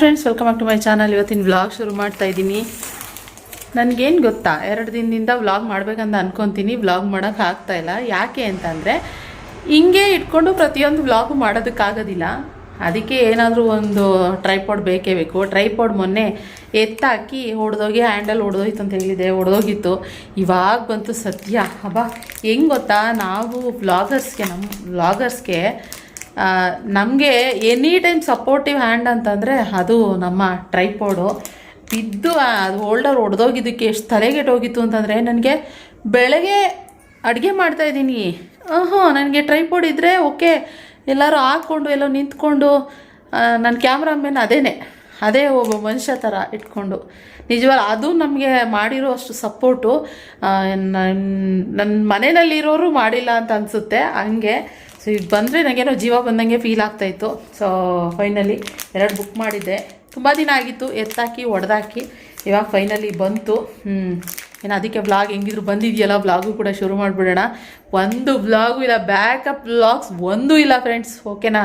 Friends, welcome back to my channel. ಇವತ್ತಿನ vlog ಶುರು ಮಾಡ್ತಾ ಇದ್ದೀನಿ. ನನಗೇನು ಗೊತ್ತಾ, 2 ದಿನದಿಂದ ವ್ಲಾಗ್ ಮಾಡ್ಬೇಕಂತ ಅನ್ಕೊತೀನಿ. ವ್ಲಾಗ್ ಮಾಡೋಕ್ಕೆ ಆಗ್ತಾಯಿಲ್ಲ. ಯಾಕೆ ಅಂತಂದರೆ ಹಿಂಗೆ ಇಟ್ಕೊಂಡು ಪ್ರತಿಯೊಂದು ವ್ಲಾಗು ಮಾಡೋದಕ್ಕಾಗೋದಿಲ್ಲ. ಅದಕ್ಕೆ ಏನಾದರೂ ಒಂದು ಟ್ರೈಪಾಡ್ ಬೇಕೇ ಬೇಕು. ಟ್ರೈಪಾಡ್ ಮೊನ್ನೆ ಎತ್ತಾಕಿ ಹೊಡೆದೋಗಿ ಹ್ಯಾಂಡಲ್ ಹೊಡೆದೋಯ್ತು ಅಂತ ಹೇಳಿದೆ, ಹೊಡೆದೋಗಿತ್ತು. ಇವಾಗ ಬಂತು ಸದ್ಯ. ಹಬ್ಬ ಹೆಂಗೆ ಗೊತ್ತಾ, ನಾವು ನಮ್ಮ ವ್ಲಾಗರ್ಸ್ಗೆ ನಮಗೆ ಎನಿ ಟೈಮ್ ಸಪೋರ್ಟಿವ್ ಹ್ಯಾಂಡ್ ಅಂತಂದರೆ ಅದು ನಮ್ಮ ಟ್ರೈಪಾಡು. ಬಿದ್ದು ಅದು ಹೋಲ್ಡರ್ ಹೊಡೆದೋಗಿದ್ದಕ್ಕೆ ಎಷ್ಟು ತಲೆಗೆಟ್ಟೋಗಿತ್ತು ಅಂತಂದರೆ, ನನಗೆ ಬೆಳಗ್ಗೆ ಅಡುಗೆ ಮಾಡ್ತಾಯಿದ್ದೀನಿ, ನನಗೆ ಟ್ರೈಪಾಡ್ ಇದ್ದರೆ ಓಕೆ, ಎಲ್ಲರೂ ಹಾಕ್ಕೊಂಡು ಎಲ್ಲೋ ನಿಂತ್ಕೊಂಡು ನನ್ನ ಕ್ಯಾಮ್ರಾಮೇನ್ ಅದೇ ಒಬ್ಬ ಮನುಷ್ಯ ಥರ ಇಟ್ಕೊಂಡು ನಿಜವಾದ ಅದು ನಮಗೆ ಮಾಡಿರೋ ಅಷ್ಟು ಸಪೋರ್ಟು ನನ್ನ ಮನೆಯಲ್ಲಿರೋರು ಮಾಡಿಲ್ಲ ಅಂತ ಅನಿಸುತ್ತೆ. ಹಂಗೆ ಸೊ ಈಗ ಬಂದರೆ ನನಗೇನೋ ಜೀವ ಬಂದಂಗೆ ಫೀಲ್ ಆಗ್ತಾಯಿತ್ತು. ಸೊ ಫೈನಲಿ 2 ಬುಕ್ ಮಾಡಿದ್ದೆ. ತುಂಬ ದಿನ ಆಗಿತ್ತು ಎತ್ತಾಕಿ ಹೊಡೆದಾಕಿ. ಇವಾಗ ಫೈನಲಿ ಬಂತು. ಏನು ಅದಕ್ಕೆ ವ್ಲಾಗ್ ಹೆಂಗಿದ್ರು ಬಂದಿದೆಯಲ್ಲ, ವ್ಲಾಗು ಕೂಡ ಶುರು ಮಾಡಿಬಿಡೋಣ. ಒಂದು ವ್ಲಾಗು ಇಲ್ಲ, ಬ್ಯಾಕಪ್ ವ್ಲಾಗ್ಸ್ ಒಂದೂ ಇಲ್ಲ ಫ್ರೆಂಡ್ಸ್, ಓಕೆನಾ.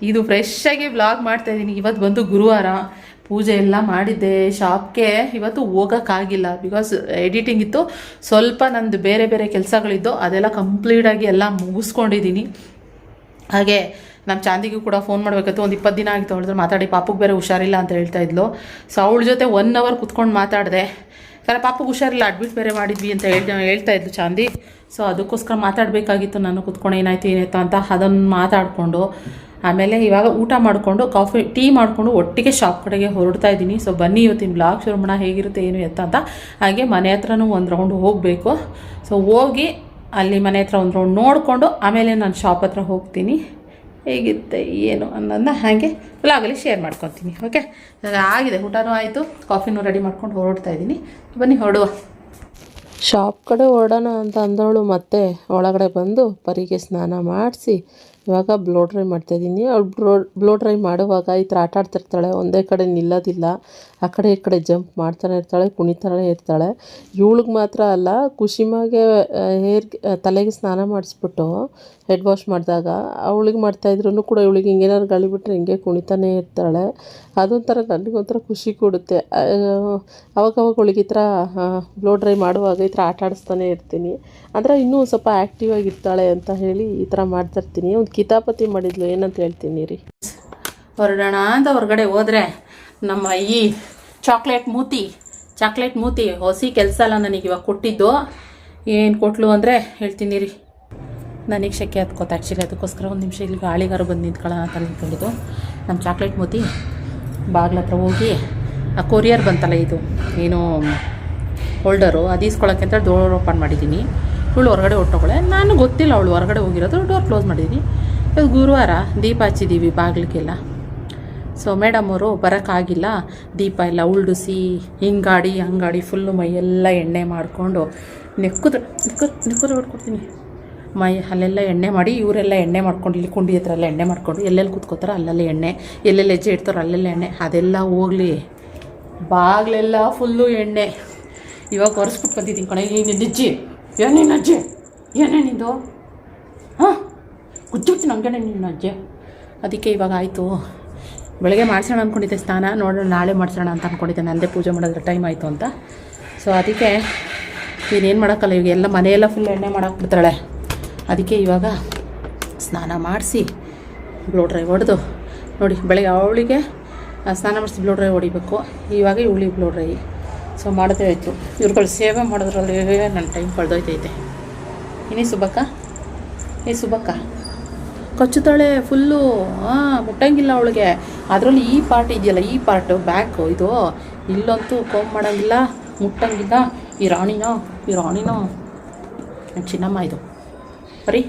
ಇದು ಫ್ರೆಶ್ಶಾಗಿ ವ್ಲಾಗ್ ಮಾಡ್ತಾಯಿದ್ದೀನಿ. ಇವತ್ತು ಬಂದು ಗುರುವಾರ, ಪೂಜೆ ಎಲ್ಲ ಮಾಡಿದ್ದೆ. ಶಾಪ್ಗೆ ಇವತ್ತು ಹೋಗೋಕ್ಕಾಗಿಲ್ಲ, ಬಿಕಾಸ್ ಎಡಿಟಿಂಗ್ ಇತ್ತು. ಸ್ವಲ್ಪ ನಂದು ಬೇರೆ ಬೇರೆ ಕೆಲಸಗಳಿದ್ದು, ಅದೆಲ್ಲ ಕಂಪ್ಲೀಟಾಗಿ ಎಲ್ಲ ಮುಗಿಸ್ಕೊಂಡಿದ್ದೀನಿ. ಹಾಗೆ ನಮ್ಮ ಚಾಂದಿಗೂ ಕೂಡ ಫೋನ್ ಮಾಡಬೇಕಿತ್ತು. ಒಂದು 20 ದಿನ ಆಗಿತ್ತು ಅವಳಿದ್ರೆ ಮಾತಾಡಿ. ಪಾಪುಗೆ ಬೇರೆ ಹುಷಾರಿಲ್ಲ ಅಂತ ಹೇಳ್ತಾಯಿದ್ಲು. ಸೊ ಅವಳ ಜೊತೆ 1 ಅವರ್ ಕುತ್ಕೊಂಡು ಮಾತಾಡಿದೆ. ಯಾಕಂದರೆ ಪಾಪುಗೆ ಹುಷಾರಿಲ್ಲ, ಅಡ್ಮಿಟ್ ಬೇರೆ ಮಾಡಿದ್ವಿ ಅಂತ ಹೇಳ್ತಾಯಿದ್ಲು ಚಾಂದಿ. ಸೊ ಅದಕ್ಕೋಸ್ಕರ ಮಾತಾಡಬೇಕಾಗಿತ್ತು ನಾನು. ಕುತ್ಕೊಂಡು ಏನಾಯ್ತು ಅಂತ ಅದನ್ನು ಮಾತಾಡಿಕೊಂಡು ಆಮೇಲೆ ಇವಾಗ ಊಟ ಮಾಡಿಕೊಂಡು ಟೀ ಮಾಡಿಕೊಂಡು ಒಟ್ಟಿಗೆ ಶಾಪ್ ಕಡೆಗೆ ಹೊರಡ್ತಾ ಇದ್ದೀನಿ. ಸೊ ಬನ್ನಿ ಇವತ್ತಿನ ಬ್ಲಾಗ್ ಶುರು ಮಾಡೋಣ, ಹೇಗಿರುತ್ತೆ ಏನು ಅಂತ. ಹಾಗೆ ಮನೆ ಹತ್ರನೂ ಒಂದು ರೌಂಡ್ ಹೋಗಬೇಕು. ಸೊ ಹೋಗಿ ಅಲ್ಲಿ ಮನೆ ಹತ್ರ ಒಂದು ರೌಂಡ್ ನೋಡಿಕೊಂಡು ಆಮೇಲೆ ನಾನು ಶಾಪ್ ಹತ್ರ ಹೋಗ್ತೀನಿ. ಹೇಗಿರುತ್ತೆ ಏನು ಅನ್ನೋದನ್ನ ಹಾಗೆ ವ್ಲಾಗಲ್ಲಿ ಶೇರ್ ಮಾಡ್ಕೊತೀನಿ. ಓಕೆ, ಆಗಿದೆ, ಊಟನೂ ಆಯಿತು, ಕಾಫಿನೂ ರೆಡಿ ಮಾಡ್ಕೊಂಡು ಹೊರಡ್ತಾ ಇದ್ದೀನಿ. ಬನ್ನಿ ಹೊರಡುವ. ಶಾಪ್ ಕಡೆ ಹೊರಡೋಣ ಅಂತ ಅಂದವಳು ಮತ್ತೆ ಒಳಗಡೆ ಬಂದು ಪರಿಗೆ ಸ್ನಾನ ಮಾಡಿಸಿ ಇವಾಗ ಬ್ಲೋ ಡ್ರೈ ಮಾಡ್ತಾಯಿದ್ದೀನಿ. ಅವಳು ಬ್ಲೋ ಡ್ರೈ ಮಾಡುವಾಗ ಈ ಥರ ಆಟ ಆಡ್ತಿರ್ತಾಳೆ, ಒಂದೇ ಕಡೆ ನಿಲ್ಲೋದಿಲ್ಲ. ಆ ಕಡೆ ಈ ಕಡೆ ಜಂಪ್ ಮಾಡ್ತಾನೆ ಇರ್ತಾಳೆ, ಕುಣಿತಾನೆ ಇರ್ತಾಳೆ. ಇವಳಿಗೆ ಮಾತ್ರ ಅಲ್ಲ, ಕುಶಿಮಾಗೆ ತಲೆಗೆ ಸ್ನಾನ ಮಾಡಿಸ್ಬಿಟ್ಟು ಹೆಡ್ ವಾಶ್ ಮಾಡಿದಾಗ ಅವಳಿಗೆ ಮಾಡ್ತಾಯಿದ್ರು ಕೂಡ ಇವಳಿಗೆ ಹಿಂಗೇನಾದ್ರು ಗಾಳಿ ಬಿಟ್ಟರೆ ಹಿಂಗೆ ಕುಣಿತಾನೆ ಇರ್ತಾಳೆ. ಅದೊಂಥರ ನನಗೊಂಥರ ಖುಷಿ ಕೊಡುತ್ತೆ. ಅವಾಗವಾಗ ಅವಳಿಗೆ ಈ ಥರ ಬ್ಲೋ ಡ್ರೈ ಮಾಡುವಾಗ ಈ ಥರ ಆಟ ಆಡಿಸ್ತಾನೆ ಇರ್ತೀನಿ. ಅಂದರೆ ಇನ್ನೂ ಸ್ವಲ್ಪ ಆ್ಯಕ್ಟಿವ್ ಆಗಿರ್ತಾಳೆ ಅಂತ ಹೇಳಿ ಈ ಥರ ಮಾಡ್ತಾಯಿರ್ತೀನಿ. ಒಂದು ಕಿತಾಪತಿ ಮಾಡಿದ್ಲು, ಏನಂತ ಹೇಳ್ತೀನಿ ರೀ. ಹೊರಡೋಣ ಅಂತ ಹೊರಗಡೆ ಹೋದರೆ ನಮ್ಮ ಈ ಚಾಕ್ಲೇಟ್ ಮೂತಿ ಹೊಸಿ ಕೆಲಸ ಅಲ್ಲ ನನಗೆ ಇವಾಗ ಕೊಟ್ಟಿದ್ದು. ಏನು ಕೊಟ್ಲು ಅಂದರೆ ಹೇಳ್ತೀನಿ ರೀ. ನನಗೆ ಶೆಕೆ ಹತ್ಕೋತ ಆ್ಯಕ್ಚುಲಿ, ಅದಕ್ಕೋಸ್ಕರ ಒಂದು ನಿಮಿಷ ಇಲ್ಲಿ ಗಾಳಿಗಾರು ಬಂದು ನಿಂತ್ಕೊಳ್ಳೋಣ ಅಂತ ನಿಂತ್ಕೊಂಡಿದ್ದು. ನಮ್ಮ ಚಾಕ್ಲೇಟ್ ಮೂತಿ ಬಾಗ್ಲ ಹತ್ರ ಹೋಗಿ ಆ ಕೊರಿಯರ್ ಬಂತಲ್ಲ, ಇದು ಏನು ಹೋಲ್ಡರು, ಅದು ಈಸ್ಕೊಳ್ಳೋಕ್ಕೆ ಅಂತ ಡೋರ್ ಓಪನ್ ಮಾಡಿದ್ದೀನಿ. ಇವಳು ಹೊರಗಡೆ ಹೊಟ್ಟೋಗಳೆ, ನಾನು ಗೊತ್ತಿಲ್ಲ ಅವಳು ಹೊರಗಡೆ ಹೋಗಿರೋದು. ಡೋರ್ ಕ್ಲೋಸ್ ಮಾಡಿದ್ದೀನಿ. ಇವತ್ತು ಗುರುವಾರ ದೀಪ ಹಚ್ಚಿದ್ದೀವಿ ಬಾಗಿಲಿಗೆಲ್ಲ. ಸೊ ಮೇಡಮ್ ಅವರು ಬರೋಕ್ಕಾಗಿಲ್ಲ, ದೀಪ ಎಲ್ಲ ಉಳ್ಡಿಸಿ ಹಂಗಾಡಿ ಫುಲ್ಲು ಮೈಯೆಲ್ಲ ಎಣ್ಣೆ ಮಾಡಿಕೊಂಡು ನೆಕ್ಕುದ್ರೆ ಹೊಡ್ಕೊಡ್ತೀನಿ. ಅಲ್ಲೆಲ್ಲ ಎಣ್ಣೆ ಮಾಡಿ, ಇವರೆಲ್ಲ ಎಣ್ಣೆ ಮಾಡ್ಕೊಂಡು ಇಲ್ಲಿ ಕುಂಡಿ ಹತ್ರ ಎಲ್ಲ ಎಣ್ಣೆ ಮಾಡ್ಕೊಂಡು ಎಲ್ಲೆಲ್ಲಿ ಕೂತ್ಕೋತಾರೋ ಅಲ್ಲೆಲ್ಲ ಎಣ್ಣೆ, ಎಲ್ಲೆಲ್ಲಿ ಹೆಜ್ಜೆ ಇಡ್ತಾರೋ ಅಲ್ಲೆಲ್ಲ ಎಣ್ಣೆ, ಅದೆಲ್ಲ ಹೋಗಲಿ. ಬಾಗಿಲೆಲ್ಲ ಫುಲ್ಲು ಎಣ್ಣೆ. ಇವಾಗ ಒರೆಸ್ಬಿಟ್ಟು ಬಂದಿದ್ದೀನಿ ಕಣೆ. ಏನೇನು ಅಜ್ಜಿ ಏನೇನಿದು? ಕುಜ್ಜುಬಿಡ್ತೀನಿ ಹಂಗೇನೆ ನಿನ್ನ ಅಜ್ಜಿ. ಅದಕ್ಕೆ ಇವಾಗ ಆಯಿತು. ಬೆಳಗ್ಗೆ ಮಾಡ್ಸೋಣ ಅಂದ್ಕೊಂಡಿದ್ದೆ ಸ್ನಾನ, ನೋಡೋಣ ನಾಳೆ ಮಾಡ್ಸೋಣ ಅಂತ ಅಂದ್ಕೊಂಡಿದ್ದೆ. ನನ್ನದೇ ಪೂಜೆ ಮಾಡೋದ್ರ ಟೈಮ್ ಆಯಿತು ಅಂತ. ಸೊ ಅದಕ್ಕೆ ಇನ್ನೇನು ಮಾಡೋಕ್ಕಲ್ಲ, ಇವಾಗ ಎಲ್ಲ ಮನೆಯೆಲ್ಲ ಫುಲ್ ಎಣ್ಣೆ ಮಾಡಾಕ್ಬಿಡ್ತಾಳೆ. ಅದಕ್ಕೆ ಇವಾಗ ಸ್ನಾನ ಮಾಡಿಸಿ ಬ್ಲೋ ಡ್ರೈ ಹೊಡೆದು ನೋಡಿ, ಬೆಳಗ್ಗೆ ಅವಳಿಗೆ ಸ್ನಾನ ಮಾಡಿಸಿ ಬ್ಲೋ ಡ್ರೈ ಹೊಡಿಬೇಕು. ಇವಾಗ ಇವಳಿಗೆ ಬ್ಲೋ ಡ್ರೈ ಸೊ ಮಾಡೋದೇ ಆಯಿತು. ಇವ್ರುಗಳು ಸೇವೆ ಮಾಡೋದ್ರಲ್ಲಿ ನನ್ನ ಟೈಮ್ ಕಳೆದೋಯ್ತೈತೆ. ಇನ್ನೇ ಸುಬ್ಬಕ್ಕ ಕಚ್ಚುತ್ತಾಳೆ ಫುಲ್ಲು. ಮುಟ್ಟಂಗಿಲ್ಲ ಅವಳಿಗೆ. ಅದರಲ್ಲಿ ಈ ಪಾರ್ಟ್ ಇದೆಯಲ್ಲ, ಈ ಪಾರ್ಟು ಬ್ಯಾಕು, ಇದು ಇಲ್ಲಂತೂ ಕೋಂಬ್ ಮಾಡೋಂಗಿಲ್ಲ, ಮುಟ್ಟಂಗಿಲ್ಲ. ಈ ರಾಣಿನೋ ನನ್ನ ಚಿನ್ನಮ್ಮ ಇದು ಬರೀ.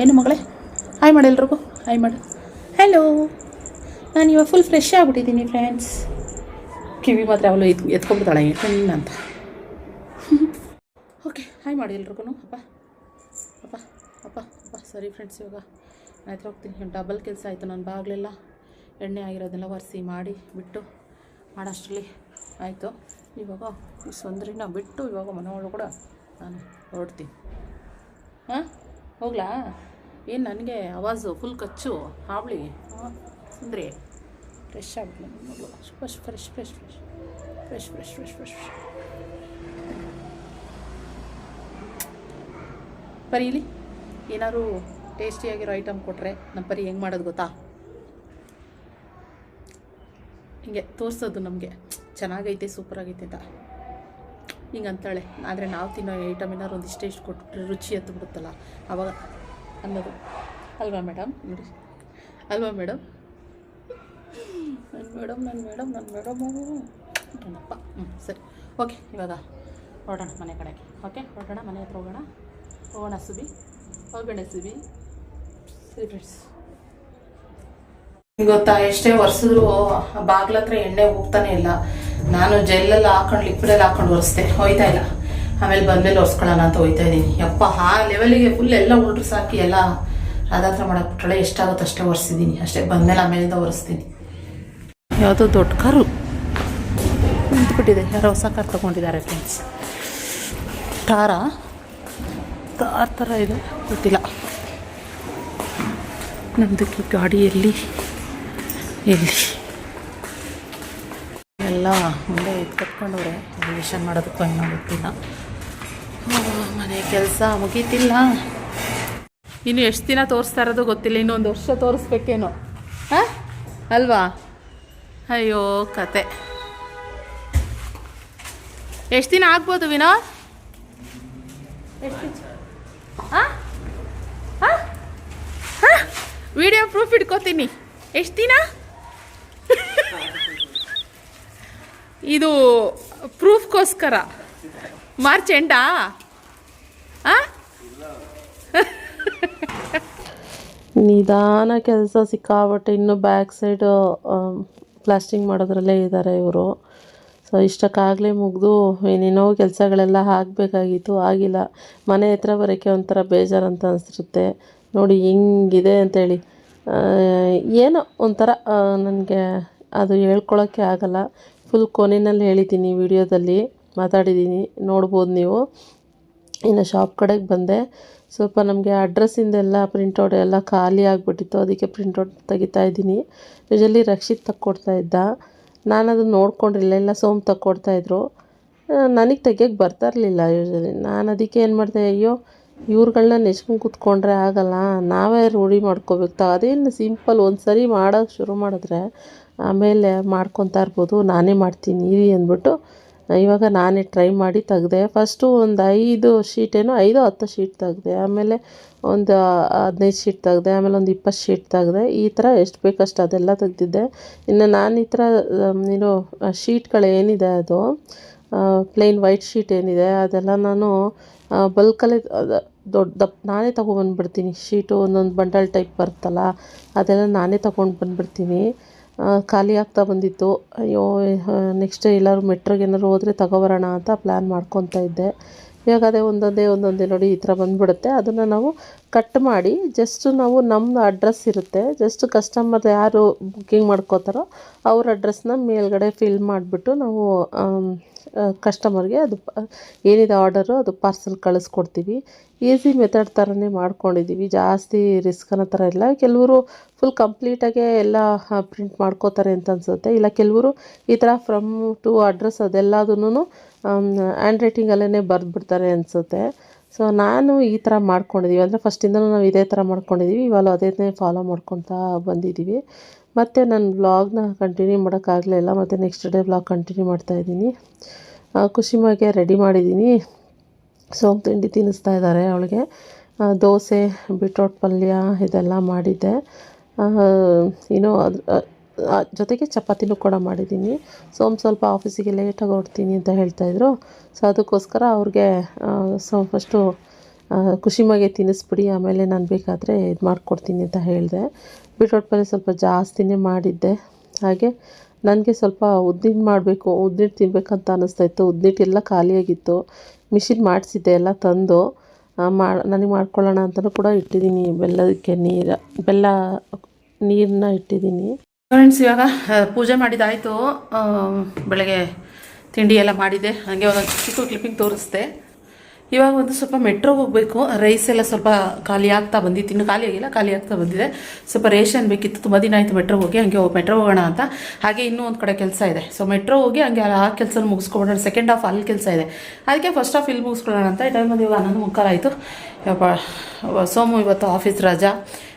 ಏನು ಮಗಳೇ, ಹಾಯ್ ಮಾಡಿ ಎಲ್ರಿಗೂ, ಹಾಯ್ ಮಾಡು. ಹಲೋ, ನಾನು ಇವಾಗ ಫುಲ್ ಫ್ರೆಶ್ ಆಗಿಬಿಟ್ಟಿದ್ದೀನಿ ಫ್ರೆಂಡ್ಸ್. ಕಿವಿ ಮಾತ್ರ ಅವಳು ಎತ್ಕೊಂಡ್ಬಿಡ್ತಾಳೆ ಅಂತ. ಓಕೆ, ಹಾಯ್ ಮಾಡಿ ಎಲ್ರಿಗೂ. ಅಪ್ಪ ಸರಿ ಫ್ರೆಂಡ್ಸ್, ಇವಾಗ ಆಯ್ತು ಹೋಗ್ತೀನಿ. ಡಬಲ್ ಕೆಲಸ ಆಯಿತು. ನನ್ನ ಬಾಗಿಲೆಲ್ಲ ಎಣ್ಣೆ ಆಗಿರೋದೆಲ್ಲ ಒರೆಸಿ ಮಾಡಿ ಬಿಟ್ಟು ಮಾಡೋಷ್ಟರಲ್ಲಿ ಆಯಿತು. ಇವಾಗ ಈ ಸಂದ್ರಿನ ಬಿಟ್ಟು ಇವಾಗ ಮನೆ ಒಳಗಡೆ ನಾನು ಹೊರಡ್ತೀನಿ. ಹೋಗ್ಲಾ? ಏನು ನನಗೆ ಆವಾಜು ಫುಲ್ ಕಚ್ಚು ಹಾವಳಿ. ಸುಂದ್ರಿ ಫ್ರೆಶ್ ಆಗ್ಬಿಡಲ್ಲ ಮಗಳು fresh fresh fresh fresh fresh fresh fresh fresh ಪರೀಲಿ ಏನಾದ್ರು ಟೇಸ್ಟಿಯಾಗಿರೋ ಐಟಮ್ ಕೊಟ್ಟರೆ ನಮ್ಮ ಪರಿ ಹೆಂಗೆ ಮಾಡೋದು ಗೊತ್ತಾ, ಹಿಂಗೆ ತೋರಿಸೋದು ನಮಗೆ ಚೆನ್ನಾಗೈತೆ ಸೂಪರಾಗೈತೆ ಅಂತ ಹಿಂಗೆ ಅಂತಾಳೆ. ಆದರೆ ನಾವು ತಿನ್ನೋ ಐಟಮ್ ಏನಾದ್ರು ಒಂದಿಷ್ಟೇ ಇಷ್ಟು ಕೊಟ್ಬಿಟ್ರೆ ರುಚಿ ಹತ್ಬಿಡುತ್ತಲ್ಲ ಆವಾಗ ಅನ್ನೋದು ಅಲ್ವಾ ಮೇಡಮ್? ನೋಡಿ ಅಲ್ವಾ ಮೇಡಮ್? ನನ್ನಪ್ಪ ಸರಿ ಓಕೆ, ಇವಾಗ ಹೊರಡೋಣ ಮನೆ ಕಡೆಗೆ. ಓಕೆ ಹೊರಡೋಣ, ಮನೆ ಹತ್ರ ಹೋಗೋಣ ಸುಬಿ, ಹೋಗೋಣ ಸುಬಿ. ಸರಿ ಫ್ರೆಂಡ್ಸ್, ಗೊತ್ತಾ ಎಷ್ಟೇ ಒರೆಸಿದ್ರು ಬಾಗ್ಲ ಹತ್ರ ಎಣ್ಣೆ ಹೋಗ್ತಾನೆ ಇಲ್ಲ. ನಾನು ಜೆಲ್ಲೆಲ್ಲ ಹಾಕೊಂಡು ಲಿಕ್ವಿಡಲ್ಲಿ ಹಾಕೊಂಡು ಒರೆಸ್ದೆ, ಹೋಯ್ತಾ ಇಲ್ಲ. ಆಮೇಲೆ ಬಂದಮೇಲೆ ಒರೆಸ್ಕೊಳ್ಳೋಣ ಅಂತ ಹೋಯ್ತಾ ಇದ್ದೀನಿ. ಯಪ್ಪ ಆ ಲೆವೆಲಿಗೆ ಫುಲ್ ಎಲ್ಲ ಉಲ್ಟ್ರು ಸಾಕಿ ಎಲ್ಲ ಅದಾತ್ರ ಮಾಡಕ್ಬಿಟ್ರೆ ಎಷ್ಟಾಗುತ್ತೆ ಅಷ್ಟೇ ಒರೆಸಿದ್ದೀನಿ ಅಷ್ಟೇ. ಬಂದಮೇಲೆ ಆಮೇಲಿಂದ ಒರೆಸ್ತೀನಿ. ಯಾವುದೋ ದೊಡ್ಡ ಕಾರು ನಿಂತ್ಬಿಟ್ಟಿದೆ, ಯಾರೋ ಹೊಸ ಕಾರ್ ತೊಗೊಂಡಿದ್ದಾರೆ ಫ್ರೆಂಡ್ಸ್. ಕಾರ್ ಥರ ಇದೆ ಗೊತ್ತಿಲ್ಲ. ನಮ್ಮದಕ್ಕೆ ಗಾಡಿ ಎಲ್ಲಿ ಎಲ್ಲ ಮುಂದೆ ಕಟ್ಕೊಂಡವ್ರೆ, ರಿಲೇಷನ್ ಮಾಡೋದಕ್ಕೂ ಏನೋ ಗೊತ್ತಿಲ್ಲ. ಮನೆ ಕೆಲಸ ಮುಗೀತಿಲ್ಲ, ಇನ್ನು ಎಷ್ಟು ದಿನ ತೋರಿಸ್ತಾ ಇರೋದು ಗೊತ್ತಿಲ್ಲ. ಇನ್ನೊಂದು ವರ್ಷ ತೋರಿಸ್ಬೇಕೇನೋ, ಹಾಂ ಅಲ್ವಾ? ಅಯ್ಯೋ ಕತೆ, ಎಷ್ಟು ದಿನ ಆಗ್ಬೋದು ವಿನೋದ್? ಎಷ್ಟು ಹಾಂ ಹಾಂ ಹಾಂ ವಿಡಿಯೋ ಪ್ರೂಫ್ ಇಟ್ಕೋತೀನಿ. ಎಷ್ಟು ದಿನ ಇದು ಪ್ರೂಫ್ಗೋಸ್ಕರ? ಮಾರ್ಚ್ ಎಂಡಾ? ಹಾಂ ನಿಧಾನ ಕೆಲಸ ಸಿಕ್ಕಾಬಟ್ಟೆ. ಇನ್ನು ಬ್ಯಾಕ್ ಸೈಡು ಪ್ಲಾಸ್ಟಿಂಗ್ ಮಾಡೋದ್ರಲ್ಲೇ ಇದ್ದಾರೆ ಇವರು. ಸೊ ಇಷ್ಟಕ್ಕಾಗಲೇ ಮುಗಿದು ಏನೇನೋ ಕೆಲಸಗಳೆಲ್ಲ ಆಗಬೇಕಾಗಿತ್ತು, ಆಗಿಲ್ಲ. ಮನೆ ಹತ್ರ ಬರೋಕ್ಕೆ ಒಂಥರ ಬೇಜಾರಂತ ಅನಿಸಿರುತ್ತೆ. ನೋಡಿ ಹಿಂಗಿದೆ ಅಂತೇಳಿ ಏನೋ ಒಂಥರ ನನಗೆ ಅದು ಹೇಳ್ಕೊಳಕ್ಕೆ ಆಗಲ್ಲ. ಫುಲ್ ಕೊನೆಯಲ್ಲಿ ಹೇಳಿದ್ದೀನಿ, ವಿಡಿಯೋದಲ್ಲಿ ಮಾತಾಡಿದ್ದೀನಿ, ನೋಡ್ಬೋದು ನೀವು. ಇನ್ನು ಶಾಪ್ ಕಡೆಗೆ ಬಂದೆ. ಸ್ವಲ್ಪ ನಮಗೆ ಅಡ್ರೆಸ್ಸಿಂದೆಲ್ಲ ಪ್ರಿಂಟೌಟ್ ಎಲ್ಲ ಖಾಲಿ ಆಗಿಬಿಟ್ಟಿತ್ತು, ಅದಕ್ಕೆ ಪ್ರಿಂಟೌಟ್ ತೆಗಿತಾ ಇದ್ದೀನಿ. ಯೂಶಲಿ ರಕ್ಷಿತ್ ತಕ್ಕೊಡ್ತಾ ಇದ್ದ, ನಾನು ಅದನ್ನು ನೋಡ್ಕೊಂಡಿರಲಿಲ್ಲ. ಎಲ್ಲ ಸೋಮ್ ತಕ್ಕೊಡ್ತಾಯಿದ್ರು, ನನಗೆ ತೆಗಿಯೋಕ್ಕೆ ಬರ್ತಾ ಇರಲಿಲ್ಲ ಯೂಶಲಿ. ನಾನು ಅದಕ್ಕೆ ಏನು ಮಾಡಿದೆ, ಅಯ್ಯೋ ಇವ್ರುಗಳನ್ನ ನೆಚ್ಕೊಂಡು ಕೂತ್ಕೊಂಡ್ರೆ ಆಗಲ್ಲ, ನಾವೇ ರೂಢಿ ಮಾಡ್ಕೋಬೇಕು. ಅದೇನು ಸಿಂಪಲ್, ಒಂದು ಸರಿ ಮಾಡೋಕ್ಕೆ ಶುರು ಮಾಡಿದ್ರೆ ಆಮೇಲೆ ಮಾಡ್ಕೊತಾ ಇರ್ಬೋದು. ನಾನೇ ಮಾಡ್ತೀನಿ ಇರಿ ಅಂದ್ಬಿಟ್ಟು ಇವಾಗ ನಾನೇ ಟ್ರೈ ಮಾಡಿ ತೆಗ್ದೆ. ಫಸ್ಟು ಒಂದು 5 ಶೀಟೇನೋ 5-10 ಶೀಟ್ ತೆಗ್ದೆ, ಆಮೇಲೆ ಒಂದು 15 ಶೀಟ್ ತೆಗ್ದೆ, ಆಮೇಲೆ ಒಂದು 20 ಶೀಟ್ ತೆಗ್ದೆ. ಈ ಥರ ಎಷ್ಟು ಬೇಕಷ್ಟು ಅದೆಲ್ಲ ತೆಗ್ದಿದ್ದೆ. ಇನ್ನು ನಾನು ಈ ಥರ ಏನು ಶೀಟ್ಗಳೇನಿದೆ ಅದು ಪ್ಲೇನ್ ವೈಟ್ ಶೀಟ್ ಏನಿದೆ ಅದೆಲ್ಲ ನಾನು ಬಲ್ಕಲ್ಲೇ ದಪ್ಪ ನಾನೇ ತೊಗೊಬಂದ್ಬಿಡ್ತೀನಿ. ಶೀಟು ಒಂದೊಂದು ಬಂಡಲ್ ಟೈಪ್ ಬರುತ್ತಲ್ಲ, ಅದೆಲ್ಲ ನಾನೇ ತೊಗೊಂಡು ಬಂದುಬಿಡ್ತೀನಿ. ಖಾಲಿ ಆಗ್ತಾ ಬಂದಿತ್ತು. ಅಯ್ಯೋ ನೆಕ್ಸ್ಟ್ ಎಲ್ಲರೂ ಮೆಟ್ರೋಗೆ ಏನಾದ್ರು ಹೋದರೆ ತಗೊಬರೋಣ ಅಂತ ಪ್ಲ್ಯಾನ್ ಮಾಡ್ಕೊತಾ ಇದ್ದೆ. ಇವಾಗ ಅದೇ ಒಂದೊಂದೇ ನೋಡಿ ಈ ಥರ ಬಂದುಬಿಡುತ್ತೆ. ಅದನ್ನು ನಾವು ಕಟ್ ಮಾಡಿ ಜಸ್ಟ್ ನಾವು ನಮ್ಮ ಅಡ್ರೆಸ್ ಇರುತ್ತೆ, ಜಸ್ಟ್ ಕಸ್ಟಮರ್ ಯಾರು ಬುಕ್ಕಿಂಗ್ ಮಾಡ್ಕೋತಾರೋ ಅವ್ರ ಅಡ್ರೆಸ್ನ ಮೇಲ್ಗಡೆ ಫಿಲ್ ಮಾಡಿಬಿಟ್ಟು ನಾವು ಕಸ್ಟಮರ್ಗೆ ಅದು ಏನಿದೆ ಆರ್ಡರು ಅದು ಪಾರ್ಸಲ್ ಕಳಿಸ್ಕೊಡ್ತೀವಿ. ಈಸಿ ಮೆಥಡ್ ಥರನೇ ಮಾಡ್ಕೊಂಡಿದ್ದೀವಿ, ಜಾಸ್ತಿ ರಿಸ್ಕ್ ಅನ್ನೋ ಥರ ಇಲ್ಲ. ಕೆಲವರು ಫುಲ್ ಕಂಪ್ಲೀಟಾಗೆ ಎಲ್ಲ ಪ್ರಿಂಟ್ ಮಾಡ್ಕೋತಾರೆ ಅಂತ ಅನಿಸುತ್ತೆ. ಇಲ್ಲ ಕೆಲವರು ಈ ಥರ ಫ್ರಮ್ ಟು ಅಡ್ರೆಸ್ ಅದೆಲ್ಲದನ್ನು ಹ್ಯಾಂಡ್ ರೈಟಿಂಗಲ್ಲೇ ಬರೆದ್ಬಿಡ್ತಾರೆ ಅನಿಸುತ್ತೆ. ಸೊ ನಾನು ಈ ಥರ ಮಾಡ್ಕೊಂಡಿದ್ದೀವಿ, ಅಂದರೆ ಫಸ್ಟಿಂದನೂ ನಾವು ಇದೇ ಥರ ಮಾಡ್ಕೊಂಡಿದ್ದೀವಿ. ಇವಾಗ ಅದೇ ಫಾಲೋ ಮಾಡ್ಕೊತಾ ಬಂದಿದ್ದೀವಿ. ಮತ್ತು ನನ್ನ ವ್ಲಾಗ್ನ ಕಂಟಿನ್ಯೂ ಮಾಡೋಕ್ಕಾಗಲಿಲ್ಲ, ಮತ್ತು ನೆಕ್ಸ್ಟ್ ಡೇ ವ್ಲಾಗ್ ಕಂಟಿನ್ಯೂ ಮಾಡ್ತಾಯಿದ್ದೀನಿ. ಖುಷಿಮಾಗೆ ರೆಡಿ ಮಾಡಿದ್ದೀನಿ, ಸೋಂಪು ತಿಂಡಿ ತಿನ್ನಿಸ್ತಾ ಇದ್ದಾರೆ ಅವಳಿಗೆ. ದೋಸೆ, ಬೀಟ್ರೋಟ್ ಪಲ್ಯ ಇದೆಲ್ಲ ಮಾಡಿದ್ದೆ. ಇನ್ನೂ ಜೊತೆಗೆ ಚಪಾತಿನೂ ಕೂಡ ಮಾಡಿದ್ದೀನಿ. ಸ್ವಲ್ಪ ಆಫೀಸಿಗೆ ಲೇಟಾಗಿ ಹೊರಡ್ತೀನಿ ಅಂತ ಹೇಳ್ತಾಯಿದ್ರು. ಸೊ ಅದಕ್ಕೋಸ್ಕರ ಅವ್ರಿಗೆ ಫಸ್ಟು ಖುಷಿಮಾಗೆ ತಿನ್ನಿಸ್ಬಿಡಿ, ಆಮೇಲೆ ನಾನು ಬೇಕಾದರೆ ಇದು ಮಾಡಿಕೊಡ್ತೀನಿ ಅಂತ ಹೇಳಿದೆ. ಬೀಟ್ರೋಟ್ ಪಲ್ಯ ಸ್ವಲ್ಪ ಜಾಸ್ತಿನೇ ಮಾಡಿದ್ದೆ. ಹಾಗೆ ನನಗೆ ಸ್ವಲ್ಪ ಉದ್ದಿಟ್ಟು ತಿನ್ನಬೇಕಂತ ಅನ್ನಿಸ್ತಾಯಿತ್ತು. ಉದ್ದಿಟ್ಟೆಲ್ಲ ಖಾಲಿಯಾಗಿತ್ತು, ಮಿಷಿನ್ ಮಾಡಿಸಿದ್ದೆ ಎಲ್ಲ ತಂದು ನನಗೆ ಮಾಡ್ಕೊಳ್ಳೋಣ ಅಂತಲೂ ಕೂಡ ಇಟ್ಟಿದ್ದೀನಿ. ಬೆಲ್ಲ ನೀರನ್ನ ಇಟ್ಟಿದ್ದೀನಿ. ಫ್ರೆಂಡ್ಸ್, ಇವಾಗ ಪೂಜೆ ಮಾಡಿದ್ದಾಯಿತು. ಬೆಳಗ್ಗೆ ತಿಂಡಿ ಎಲ್ಲ ಮಾಡಿದ್ದೆ. ಹಾಗೆ ಒಂದೊಂದು ಚಿಕ್ಕ ಕ್ಲಿಪ್ಪಿಂಗ್ ತೋರಿಸ್ದೆ. ಇವಾಗ ಒಂದು ಸ್ವಲ್ಪ ಮೆಟ್ರೋಗೆ ಹೋಗಬೇಕು. ರೈಸ್ ಎಲ್ಲ ಸ್ವಲ್ಪ ಖಾಲಿ ಆಗ್ತಾ ಬಂದಿತ್ತು, ಇನ್ನು ಖಾಲಿ ಆಗಿಲ್ಲ, ಖಾಲಿ ಆಗ್ತಾ ಬಂದಿದೆ. ಸ್ವಲ್ಪ ರೇಷನ್ ಬೇಕಿತ್ತು, ತುಂಬ ದಿನ ಆಯಿತು ಮೆಟ್ರೋಗೆ ಹೋಗಿ. ಹಂಗೆ ಮೆಟ್ರೋ ಹೋಗೋಣ ಅಂತ. ಹಾಗೆ ಇನ್ನೂ ಒಂದು ಕಡೆ ಕೆಲಸ ಇದೆ. ಸೊ ಮೆಟ್ರೋ ಹೋಗಿ ಹಂಗೆ ಆ ಕೆಲಸ ಮುಗಿಸ್ಕೊಬೋಣ. ಸೆಕೆಂಡ್ ಹಾಫ್ ಅಲ್ಲಿ ಕೆಲಸ ಇದೆ, ಅದಕ್ಕೆ ಫಸ್ಟ್ ಹಾಫ್ ಇಲ್ಲಿ ಮುಗಿಸ್ಕೊಳ್ಳೋಣ ಅಂತ. ಈ ಟೈಮಲ್ಲಿ ಇವಾಗ 11:15 ಆಯಿತು. ಸೋಮು ಇವತ್ತು ಆಫೀಸ್ ರಜಾ,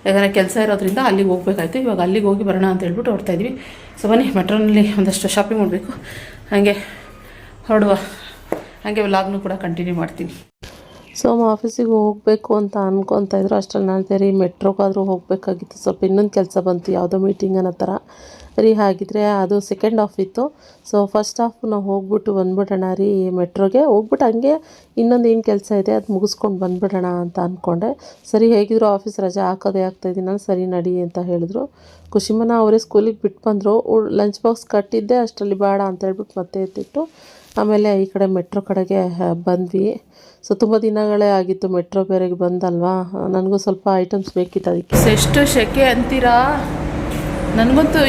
ಯಾಕಂದರೆ ಕೆಲಸ ಇರೋದ್ರಿಂದ ಅಲ್ಲಿಗೆ ಹೋಗ್ಬೇಕಾಯ್ತು. ಇವಾಗ ಅಲ್ಲಿಗೆ ಹೋಗಿ ಬರೋಣ ಅಂತ ಹೇಳ್ಬಿಟ್ಟು ಹೊರಡ್ತಾ ಇದ್ವಿ. ಸೊ ಬನ್ನಿ, ಮೆಟ್ರೋನಲ್ಲಿ ಒಂದಷ್ಟು ಶಾಪಿಂಗ್ ಮಾಡಬೇಕು. ಹಾಗೆ ಹೊರಡುವ, ಹಾಗೆ ವ್ಲಾಗ್ನು ಕೂಡ ಕಂಟಿನ್ಯೂ ಮಾಡ್ತೀನಿ. ಸೋಮ ಆಫೀಸಿಗೆ ಹೋಗಬೇಕು ಅಂತ ಅನ್ಕೊತಾ ಇದ್ರು. ಅಷ್ಟರಲ್ಲಿ ನಾನು ರೀ ಮೆಟ್ರೋಗಾದರೂ ಹೋಗಬೇಕಾಗಿತ್ತು, ಸ್ವಲ್ಪ ಇನ್ನೊಂದು ಕೆಲಸ ಬಂತು, ಯಾವುದೋ ಮೀಟಿಂಗ್ ಅನ್ನೋ ಥರ ರೀ. ಹಾಗಿದ್ರೆ ಅದು ಸೆಕೆಂಡ್ ಹಾಫ್ ಇತ್ತು. ಸೊ ಫಸ್ಟ್ ಹಾಫ್ ನಾವು ಹೋಗ್ಬಿಟ್ಟು ಬಂದ್ಬಿಡೋಣ ರೀ, ಮೆಟ್ರೋಗೆ ಹೋಗ್ಬಿಟ್ಟು ಹಂಗೆ ಇನ್ನೊಂದು ಏನು ಕೆಲಸ ಇದೆ ಅದು ಮುಗಿಸ್ಕೊಂಡು ಬಂದ್ಬಿಡೋಣ ಅಂತ ಅಂದ್ಕೊಂಡೆ. ಸರಿ, ಹೇಗಿದ್ರು ಆಫೀಸ್ ರಜೆ ಹಾಕೋದೇ ಆಗ್ತಾಯಿದ್ದೀನಿ ನಾನು, ಸರಿ ನಡಿ ಅಂತ ಹೇಳಿದ್ರು. ಖುಷಿಮನ ಅವರೇ ಸ್ಕೂಲಿಗೆ ಬಿಟ್ಟು ಬಂದರು. ಲಂಚ್ ಬಾಕ್ಸ್ ಕಟ್ಟಿದ್ದೆ, ಅಷ್ಟರಲ್ಲಿ ಬೇಡ ಅಂತ ಹೇಳ್ಬಿಟ್ಟು ಮತ್ತೆ ಎತ್ತಿಟ್ಟು ಆಮೇಲೆ ಈ ಕಡೆ ಮೆಟ್ರೋ ಕಡೆಗೆ ಬಂದ್ವಿ. ಸೊ ತುಂಬ ದಿನಗಳೇ ಆಗಿತ್ತು ಮೆಟ್ರೋ ಬೇರೆಗೆ ಬಂದಲ್ವಾ, ನನಗೂ ಸ್ವಲ್ಪ ಐಟಮ್ಸ್ ಬೇಕಿತ್ತು ಅದಕ್ಕೆ. ಎಷ್ಟು ಸೆಕೆ ಅಂತೀರಾ, ನನಗಂತೂ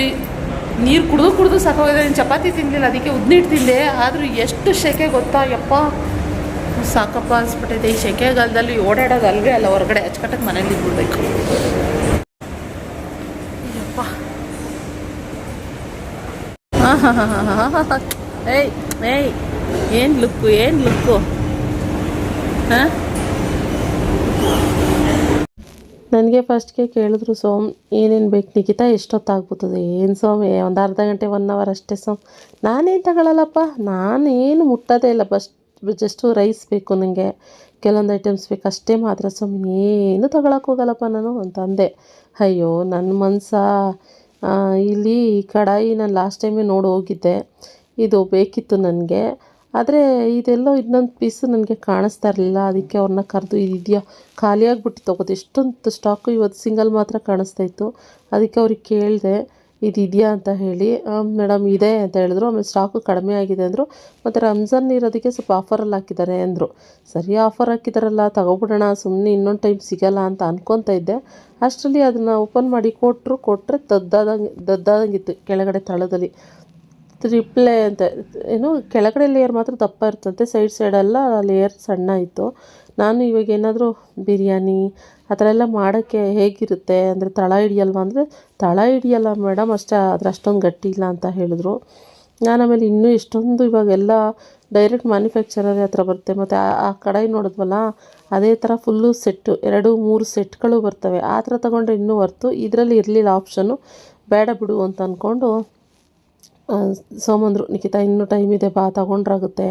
ನೀರು ಕುಡಿದು ಸಾಕೋಗಿದೆ. ಚಪಾತಿ ತಿನ್ನಲಿಲ್ಲ, ಅದಕ್ಕೆ ಉದ್ನೀರು ತಿಂದೆ. ಆದರೂ ಎಷ್ಟು ಸೆಕೆ ಗೊತ್ತಾ, ಯಪ್ಪ ಸಾಕಪ್ಪ ಅನಿಸ್ಬಿಟ್ಟೈತೆ. ಈ ಸೆಕೆಗಾಲದಲ್ಲಿ ಓಡಾಡೋದು ಅಲ್ವೇ ಅಲ್ಲ, ಹೊರಗಡೆ ಅಚ್ಚುಕಟ್ಟಾಗಿ ಮನೇಲಿ ಇದ್ಬಿಡ್ಬೇಕು. ಯಪ್ಪ ಏಯ್ ಏನು ಲುಕ್ಕು ಹಾಂ. ನನಗೆ ಫಸ್ಟ್ಗೆ ಕೇಳಿದ್ರು, ಸೋಮ್ ಏನೇನು ಬೇಕು ನಿಖಿತಾ, ಎಷ್ಟೊತ್ತಾಗ್ಬಿಡ್ತದೆ, ಏನು ಸೋಮ್ ಒಂದು ಅರ್ಧ ಗಂಟೆ 1 ಅವರ್ ಅಷ್ಟೇ ಸೋಮ್. ನಾನೇನು ತಗೊಳ್ಳಲ್ಲಪ್ಪ, ನಾನೇನು ಮುಟ್ಟೋದೇ ಇಲ್ಲ, ಜಸ್ಟು ರೈಸ್ ಬೇಕು ನನಗೆ, ಕೆಲವೊಂದು ಐಟಮ್ಸ್ ಬೇಕು ಅಷ್ಟೇ ಮಾತ್ರ ಸೋಮ್, ಏನು ತಗೊಳಕ್ಕೋಗಲ್ಲಪ್ಪ ನಾನು ಅಂತ ಅಂದೆ. ಅಯ್ಯೋ ನನ್ನ ಮನಸ, ಇಲ್ಲಿ ಕಡಾಯಿ ನಾನು ಲಾಸ್ಟ್ ಟೈಮೇ ನೋಡಿ ಹೋಗಿದ್ದೆ, ಇದು ಬೇಕಿತ್ತು ನನಗೆ. ಆದರೆ ಇದೆಲ್ಲೋ ಇನ್ನೊಂದು ಪೀಸು ನನಗೆ ಕಾಣಿಸ್ತಾ ಇರಲಿಲ್ಲ. ಅದಕ್ಕೆ ಅವ್ರನ್ನ ಕರೆದು ಇದೆಯಾ, ಖಾಲಿಯಾಗಿಬಿಟ್ಟು ತಗೋದು, ಎಷ್ಟೊಂದು ಸ್ಟಾಕು ಇವತ್ತು ಸಿಂಗಲ್ ಮಾತ್ರ ಕಾಣಿಸ್ತಾ ಇತ್ತು. ಅದಕ್ಕೆ ಅವ್ರಿಗೆ ಕೇಳಿದೆ ಇದೆಯಾ ಅಂತ ಹೇಳಿ. ಮೇಡಮ್ ಇದೆ ಅಂತ ಹೇಳಿದ್ರು. ಆಮೇಲೆ ಸ್ಟಾಕು ಕಡಿಮೆ ಆಗಿದೆ ಅಂದರು. ಮತ್ತು ರಂಜಾನ್ ಇರೋದಕ್ಕೆ ಸ್ವಲ್ಪ ಆಫರಲ್ಲಿ ಹಾಕಿದ್ದಾರೆ ಅಂದರು. ಸರಿ, ಆಫರ್ ಹಾಕಿದಾರಲ್ಲ ತಗೊಬಿಡೋಣ, ಸುಮ್ಮನೆ ಇನ್ನೊಂದು ಟೈಮ್ ಸಿಗೋಲ್ಲ ಅಂತ ಅನ್ಕೊತಾ ಇದ್ದೆ. ಅಷ್ಟರಲ್ಲಿ ಅದನ್ನು ಓಪನ್ ಮಾಡಿ ಕೊಟ್ಟರೆ ದದ್ದಾದಂಗಿತ್ತು ಕೆಳಗಡೆ ತಳದಲ್ಲಿ. ತ್ರಿಪ್ಲೆ ಅಂತ ಏನು, ಕೆಳಗಡೆ ಲೇಯರ್ ಮಾತ್ರ ದಪ್ಪ ಇರ್ತಂತೆ, ಸೈಡೆಲ್ಲ ಲೇಯರ್ ಸಣ್ಣ ಇತ್ತು. ನಾನು ಇವಾಗ ಏನಾದರೂ ಬಿರಿಯಾನಿ ಆ ಥರ ಎಲ್ಲ ಮಾಡೋಕ್ಕೆ ಹೇಗಿರುತ್ತೆ ಅಂದರೆ ತಳ ಹಿಡಿಯಲ್ವ ಅಂದರೆ, ತಳ ಹಿಡಿಯಲ್ಲ ಮೇಡಮ್ ಅಷ್ಟೇ, ಅಷ್ಟೊಂದು ಗಟ್ಟಿ ಇಲ್ಲ ಅಂತ ಹೇಳಿದ್ರು. ನಾನು ಆಮೇಲೆ ಇನ್ನೂ ಎಷ್ಟೊಂದು ಇವಾಗೆಲ್ಲ ಡೈರೆಕ್ಟ್ ಮ್ಯಾನುಫ್ಯಾಕ್ಚರರ್ ಹತ್ರ ಬರುತ್ತೆ. ಮತ್ತು ಆ ಕಡಾಯಿ ನೋಡಿದ್ವಲ್ಲ, ಅದೇ ಥರ ಫುಲ್ಲು ಸೆಟ್ಟು 2-3 ಸೆಟ್ಗಳು ಬರ್ತವೆ. ಆ ಥರ ತೊಗೊಂಡ್ರೆ ಇನ್ನೂ ವರ್ತು. ಇದರಲ್ಲಿ ಇರಲಿಲ್ಲ ಆಪ್ಷನ್ನು, ಬೇಡ ಬಿಡು ಅಂತ ಅಂದ್ಕೊಂಡು ಸೋಮಂದರು, ನಿಖಿತಾ ಇನ್ನೂ ಟೈಮ್ ಇದೆ ಬಾ, ತೊಗೊಂಡ್ರಾಗುತ್ತೆ,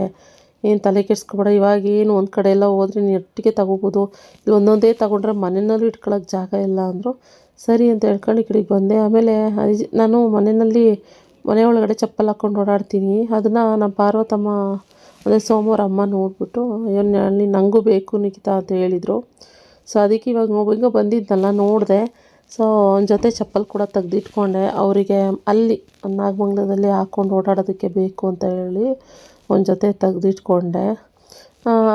ಏನು ತಲೆ ಕೆಡಿಸ್ಕೊಬೇಡ, ಇವಾಗ ಏನು ಒಂದು ಕಡೆ ಎಲ್ಲ ಹೋದ್ರೆ ನೀನು ಒಟ್ಟಿಗೆ ತೊಗೋಬೋದು, ಇಲ್ಲಿ ಒಂದೊಂದೇ ತೊಗೊಂಡ್ರೆ ಮನೆಯಲ್ಲೂ ಇಟ್ಕೊಳ್ಳೋಕೆ ಜಾಗ ಇಲ್ಲ ಅಂದರು. ಸರಿ ಅಂತ ಹೇಳ್ಕೊಂಡು ಈ ಕಡೆಗೆ ಬಂದೆ. ಆಮೇಲೆ ನಾನು ಮನೆ ಒಳಗಡೆ ಚಪ್ಪಲ್ ಹಾಕ್ಕೊಂಡು ಓಡಾಡ್ತೀನಿ. ಅದನ್ನು ನಮ್ಮ ಪಾರ್ವತಮ್ಮ ಅದೇ ಸೋಮವಾರ ಅಮ್ಮ ನೋಡಿಬಿಟ್ಟು ನೀನು ನನಗೂ ಬೇಕು ನಿಖಿತಾ ಅಂತ ಹೇಳಿದರು. ಸೊ ಅದಕ್ಕೆ ಇವಾಗ ಹಿಂಗೆ ಬಂದಿದ್ದನಲ್ಲ ನೋಡಿದೆ. ಸೊ ಅವನ ಜೊತೆ ಚಪ್ಪಲ್ ಕೂಡ ತೆಗೆದಿಟ್ಕೊಂಡೆ, ಅವರಿಗೆ ಅಲ್ಲಿ ನಾಗಮಂಗಲದಲ್ಲಿ ಹಾಕ್ಕೊಂಡು ಓಡಾಡೋದಕ್ಕೆ ಬೇಕು ಅಂತ ಹೇಳಿ ಒಂದು ಜೊತೆ ತೆಗೆದಿಟ್ಕೊಂಡೆ.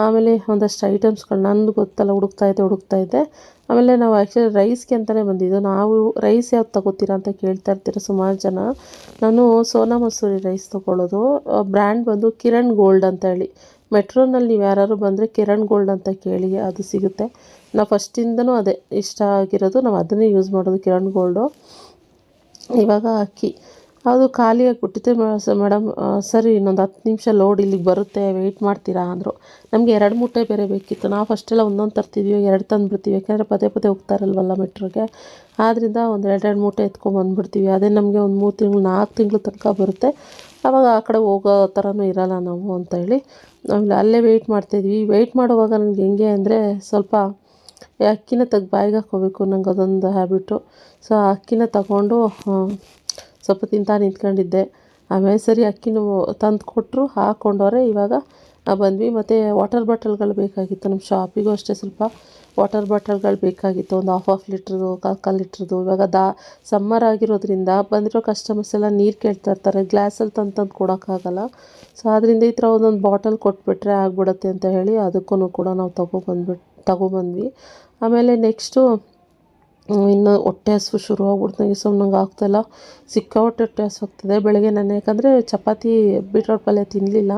ಆಮೇಲೆ ಒಂದಷ್ಟು ಐಟಮ್ಸ್ಗಳು ನನಗೆ ಗೊತ್ತಲ್ಲ ಹುಡುಕ್ತಾ ಇದ್ದೆ. ಆಮೇಲೆ ನಾವು ಆ್ಯಕ್ಚುಲಿ ರೈಸ್ಗೆ ಅಂತಲೇ ಬಂದಿದ್ದು. ನಾವು ರೈಸ್ ಯಾವ್ದು ತೊಗೋತೀರಾ ಅಂತ ಕೇಳ್ತಾ ಇರ್ತೀರ ಸುಮಾರು ಜನ. ನಾನು ಸೋನಾ ಮಸೂರಿ ರೈಸ್ ತೊಗೊಳ್ಳೋದು. ಬ್ರ್ಯಾಂಡ್ ಬಂದು ಕಿರಣ್ ಗೋಲ್ಡ್ ಅಂತ ಹೇಳಿ. ಮೆಟ್ರೋನಲ್ಲಿ ನೀವು ಯಾರು ಬಂದರೆ ಕಿರಣ್ ಗೋಲ್ಡ್ ಅಂತ ಕೇಳಿ, ಅದು ಸಿಗುತ್ತೆ. ನಾವು ಫಸ್ಟಿಂದನೂ ಅದೇ ಇಷ್ಟ ಆಗಿರೋದು, ನಾವು ಅದನ್ನೇ ಯೂಸ್ ಮಾಡೋದು, ಕಿರಣ್ ಗೋಲ್ಡು. ಇವಾಗ ಅಕ್ಕಿ ಅದು ಖಾಲಿ ಆಗಿಬಿಟ್ಟಿದೆ ಮೇಡಮ್. ಸರಿ ಇನ್ನೊಂದು 10 ನಿಮಿಷ ಲೋಡ್ ಇಲ್ಲಿಗೆ ಬರುತ್ತೆ, ವೆಯ್ಟ್ ಮಾಡ್ತೀರಾ ಅಂದರು. ನಮಗೆ 2 ಮೂಟೆ ಬೇರೆ ಬೇಕಿತ್ತು. ನಾವು ಫಸ್ಟೆಲ್ಲ ಒಂದೊಂದು ತರ್ತಿದ್ವಿ, 2 ತಂದುಬಿಡ್ತೀವಿ, ಯಾಕೆಂದರೆ ಪದೇ ಹೋಗ್ತಾರಲ್ವಲ್ಲ ಮೆಟ್ರೋಗೆ. ಆದ್ದರಿಂದ ಒಂದು 2 ಮೂಟೆ ಎತ್ಕೊಂಡ್ಬಂದ್ಬಿಡ್ತೀವಿ. ಅದೇ ನಮಗೆ ಒಂದು 3 ತಿಂಗಳು 4 ತಿಂಗಳು ತನಕ ಬರುತ್ತೆ. ಆವಾಗ ಆ ಕಡೆ ಹೋಗೋ ಥರನೂ ಇರೋಲ್ಲ ನಾವು ಅಂತ ಹೇಳಿ ಆಮೇಲೆ ಅಲ್ಲೇ ವೆಯ್ಟ್ ಮಾಡ್ತಾಯಿದ್ವಿ. ವೆಯ್ಟ್ ಮಾಡುವಾಗ ನನಗೆ ಹೆಂಗೆ ಅಂದರೆ, ಸ್ವಲ್ಪ ಅಕ್ಕಿನ ತೆಗ್ದು ಬಾಯಿಗೆ ಹಾಕ್ಕೋಬೇಕು, ನಂಗೆ ಅದೊಂದು ಹ್ಯಾಬಿಟು. ಸೊ ಅಕ್ಕಿನ ತಗೊಂಡು ಸ್ವಲ್ಪ ತಿಂತಾ ನಿಂತ್ಕೊಂಡಿದ್ದೆ. ಆಮೇಲೆ ಸರಿ ಅಕ್ಕಿನೂ ತಂದು ಕೊಟ್ಟರು, ಹಾಕ್ಕೊಂಡವ್ರೆ. ಇವಾಗ ಬಂದ್ವಿ. ಮತ್ತು ವಾಟರ್ ಬಾಟಲ್ಗಳು ಬೇಕಾಗಿತ್ತು, ನಮ್ಮ ಶಾಪಿಗೂ ಅಷ್ಟೇ ಸ್ವಲ್ಪ ವಾಟರ್ ಬಾಟಲ್ಗಳು ಬೇಕಾಗಿತ್ತು. ಒಂದು ಹಾಫ್ ಲೀಟ್ರದು, 1 ಲೀಟ್ರದು. ಇವಾಗ ಸಮ್ಮರ್ ಆಗಿರೋದ್ರಿಂದ ಬಂದಿರೋ ಕಸ್ಟಮರ್ಸ್ ಎಲ್ಲ ನೀರು ಕೇಳ್ತಾ ಇರ್ತಾರೆ, ಗ್ಲಾಸಲ್ಲಿ ತಂದು ಕೊಡೋಕ್ಕಾಗಲ್ಲ. ಸೊ ಅದರಿಂದ ಈ ಥರ ಒಂದೊಂದು ಬಾಟಲ್ ಕೊಟ್ಬಿಟ್ರೆ ಆಗ್ಬಿಡುತ್ತೆ ಅಂತ ಹೇಳಿ ಅದಕ್ಕೂ ಕೂಡ ನಾವು ತಗೊಬಂದ್ವಿ. ಆಮೇಲೆ ನೆಕ್ಸ್ಟು ಇನ್ನು ಹೊಟ್ಟೆ ಹಸಿವು ಶುರು ಆಗ್ಬಿಡ್ತು ನನಗೆ. ಸುಮ್ಮನೆ ಆಗ್ತಾಯಿಲ್ಲ, ಸಿಕ್ಕಾಪಟ್ಟೆ ಹೊಟ್ಟೆ ಹಸಿವಾಗ್ತದೆ ಬೆಳಗ್ಗೆ. ನಾನು ಯಾಕಂದರೆ ಚಪಾತಿ ಬೀಟ್ರೋಟ್ ಪಲ್ಯ ತಿನ್ನಲಿಲ್ಲ,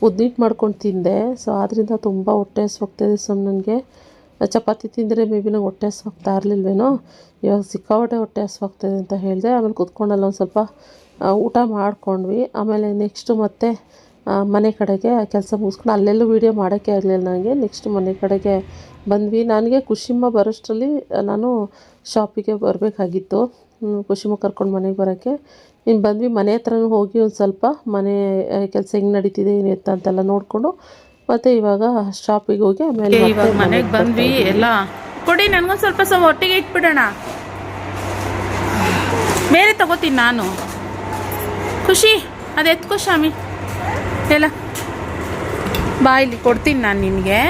ಉದ್ದಿಟ್ಟು ಮಾಡ್ಕೊಂಡು ತಿಂದೆ. ಸೊ ಆದ್ದರಿಂದ ತುಂಬ ಹೊಟ್ಟೆ ಹಸ್ವಾಗ್ತಾಯಿದೆ. ಸೊ ನನಗೆ ಚಪಾತಿ ತಿಂದರೆ ಮೇ ಬಿ ನಂಗೆ ಹೊಟ್ಟೆ ಹಸ್ವಾಗ್ತಾ ಇರಲಿಲ್ವೇನೋ, ಇವಾಗ ಸಿಕ್ಕಾಪಟ್ಟೆ ಹೊಟ್ಟೆ ಹಸ್ವಾಗ್ತಾಯಿದೆ ಅಂತ ಹೇಳಿದೆ. ಆಮೇಲೆ ಕುತ್ಕೊಂಡಲ್ಲ ಒಂದು ಸ್ವಲ್ಪ ಊಟ ಮಾಡ್ಕೊಂಡ್ವಿ. ಆಮೇಲೆ ನೆಕ್ಸ್ಟು ಮತ್ತೆ ಮನೆ ಕಡೆಗೆ ಕೆಲಸ ಮುಗಿಸ್ಕೊಂಡು ಅಲ್ಲೆಲ್ಲೂ ವೀಡಿಯೋ ಮಾಡೋಕ್ಕೆ ಆಗಲಿಲ್ಲ ನನಗೆ. ನೆಕ್ಸ್ಟ್ ಮನೆ ಕಡೆಗೆ ಬಂದ್ವಿ. ನನಗೆ ಕುಶಿಮ್ಮ ಬರೋಷ್ಟರಲ್ಲಿ ನಾನು ಶಾಪಿಗೆ ಬರಬೇಕಾಗಿತ್ತು. ಕುಶಿಮ್ಮ ಕರ್ಕೊಂಡು ಮನೆಗೆ ಬರೋಕ್ಕೆ ಇನ್ನು ಬಂದ್ವಿ. ಮನೆ ಹತ್ರನೂ ಹೋಗಿ ಒಂದು ಸ್ವಲ್ಪ ಮನೆ ಕೆಲಸ ಹೆಂಗೆ ನಡೀತಿದೆ ಏನು ಎತ್ತ ಅಂತೆಲ್ಲ ನೋಡಿಕೊಂಡು ಮತ್ತು ಇವಾಗ ಶಾಪಿಗೆ ಹೋಗಿ ಆಮೇಲೆ ಇವಾಗ ಮನೆಗೆ ಬಂದ್ವಿ. ಎಲ್ಲ ಕೊಡಿ, ನನಗೊಂದು ಸ್ವಲ್ಪ ಒಟ್ಟಿಗೆ ಇಟ್ಬಿಡೋಣ. ಬೇರೆ ತಗೋತೀನಿ ನಾನು. ಖುಷಿ ಅದು ಎತ್ಕೋ ಶಾಮಿ. ಎಲ್ಲ ಬಾ, ಇಲ್ಲಿ ಕೊಡ್ತೀನಿ ನಾನು ನಿನಗೆ.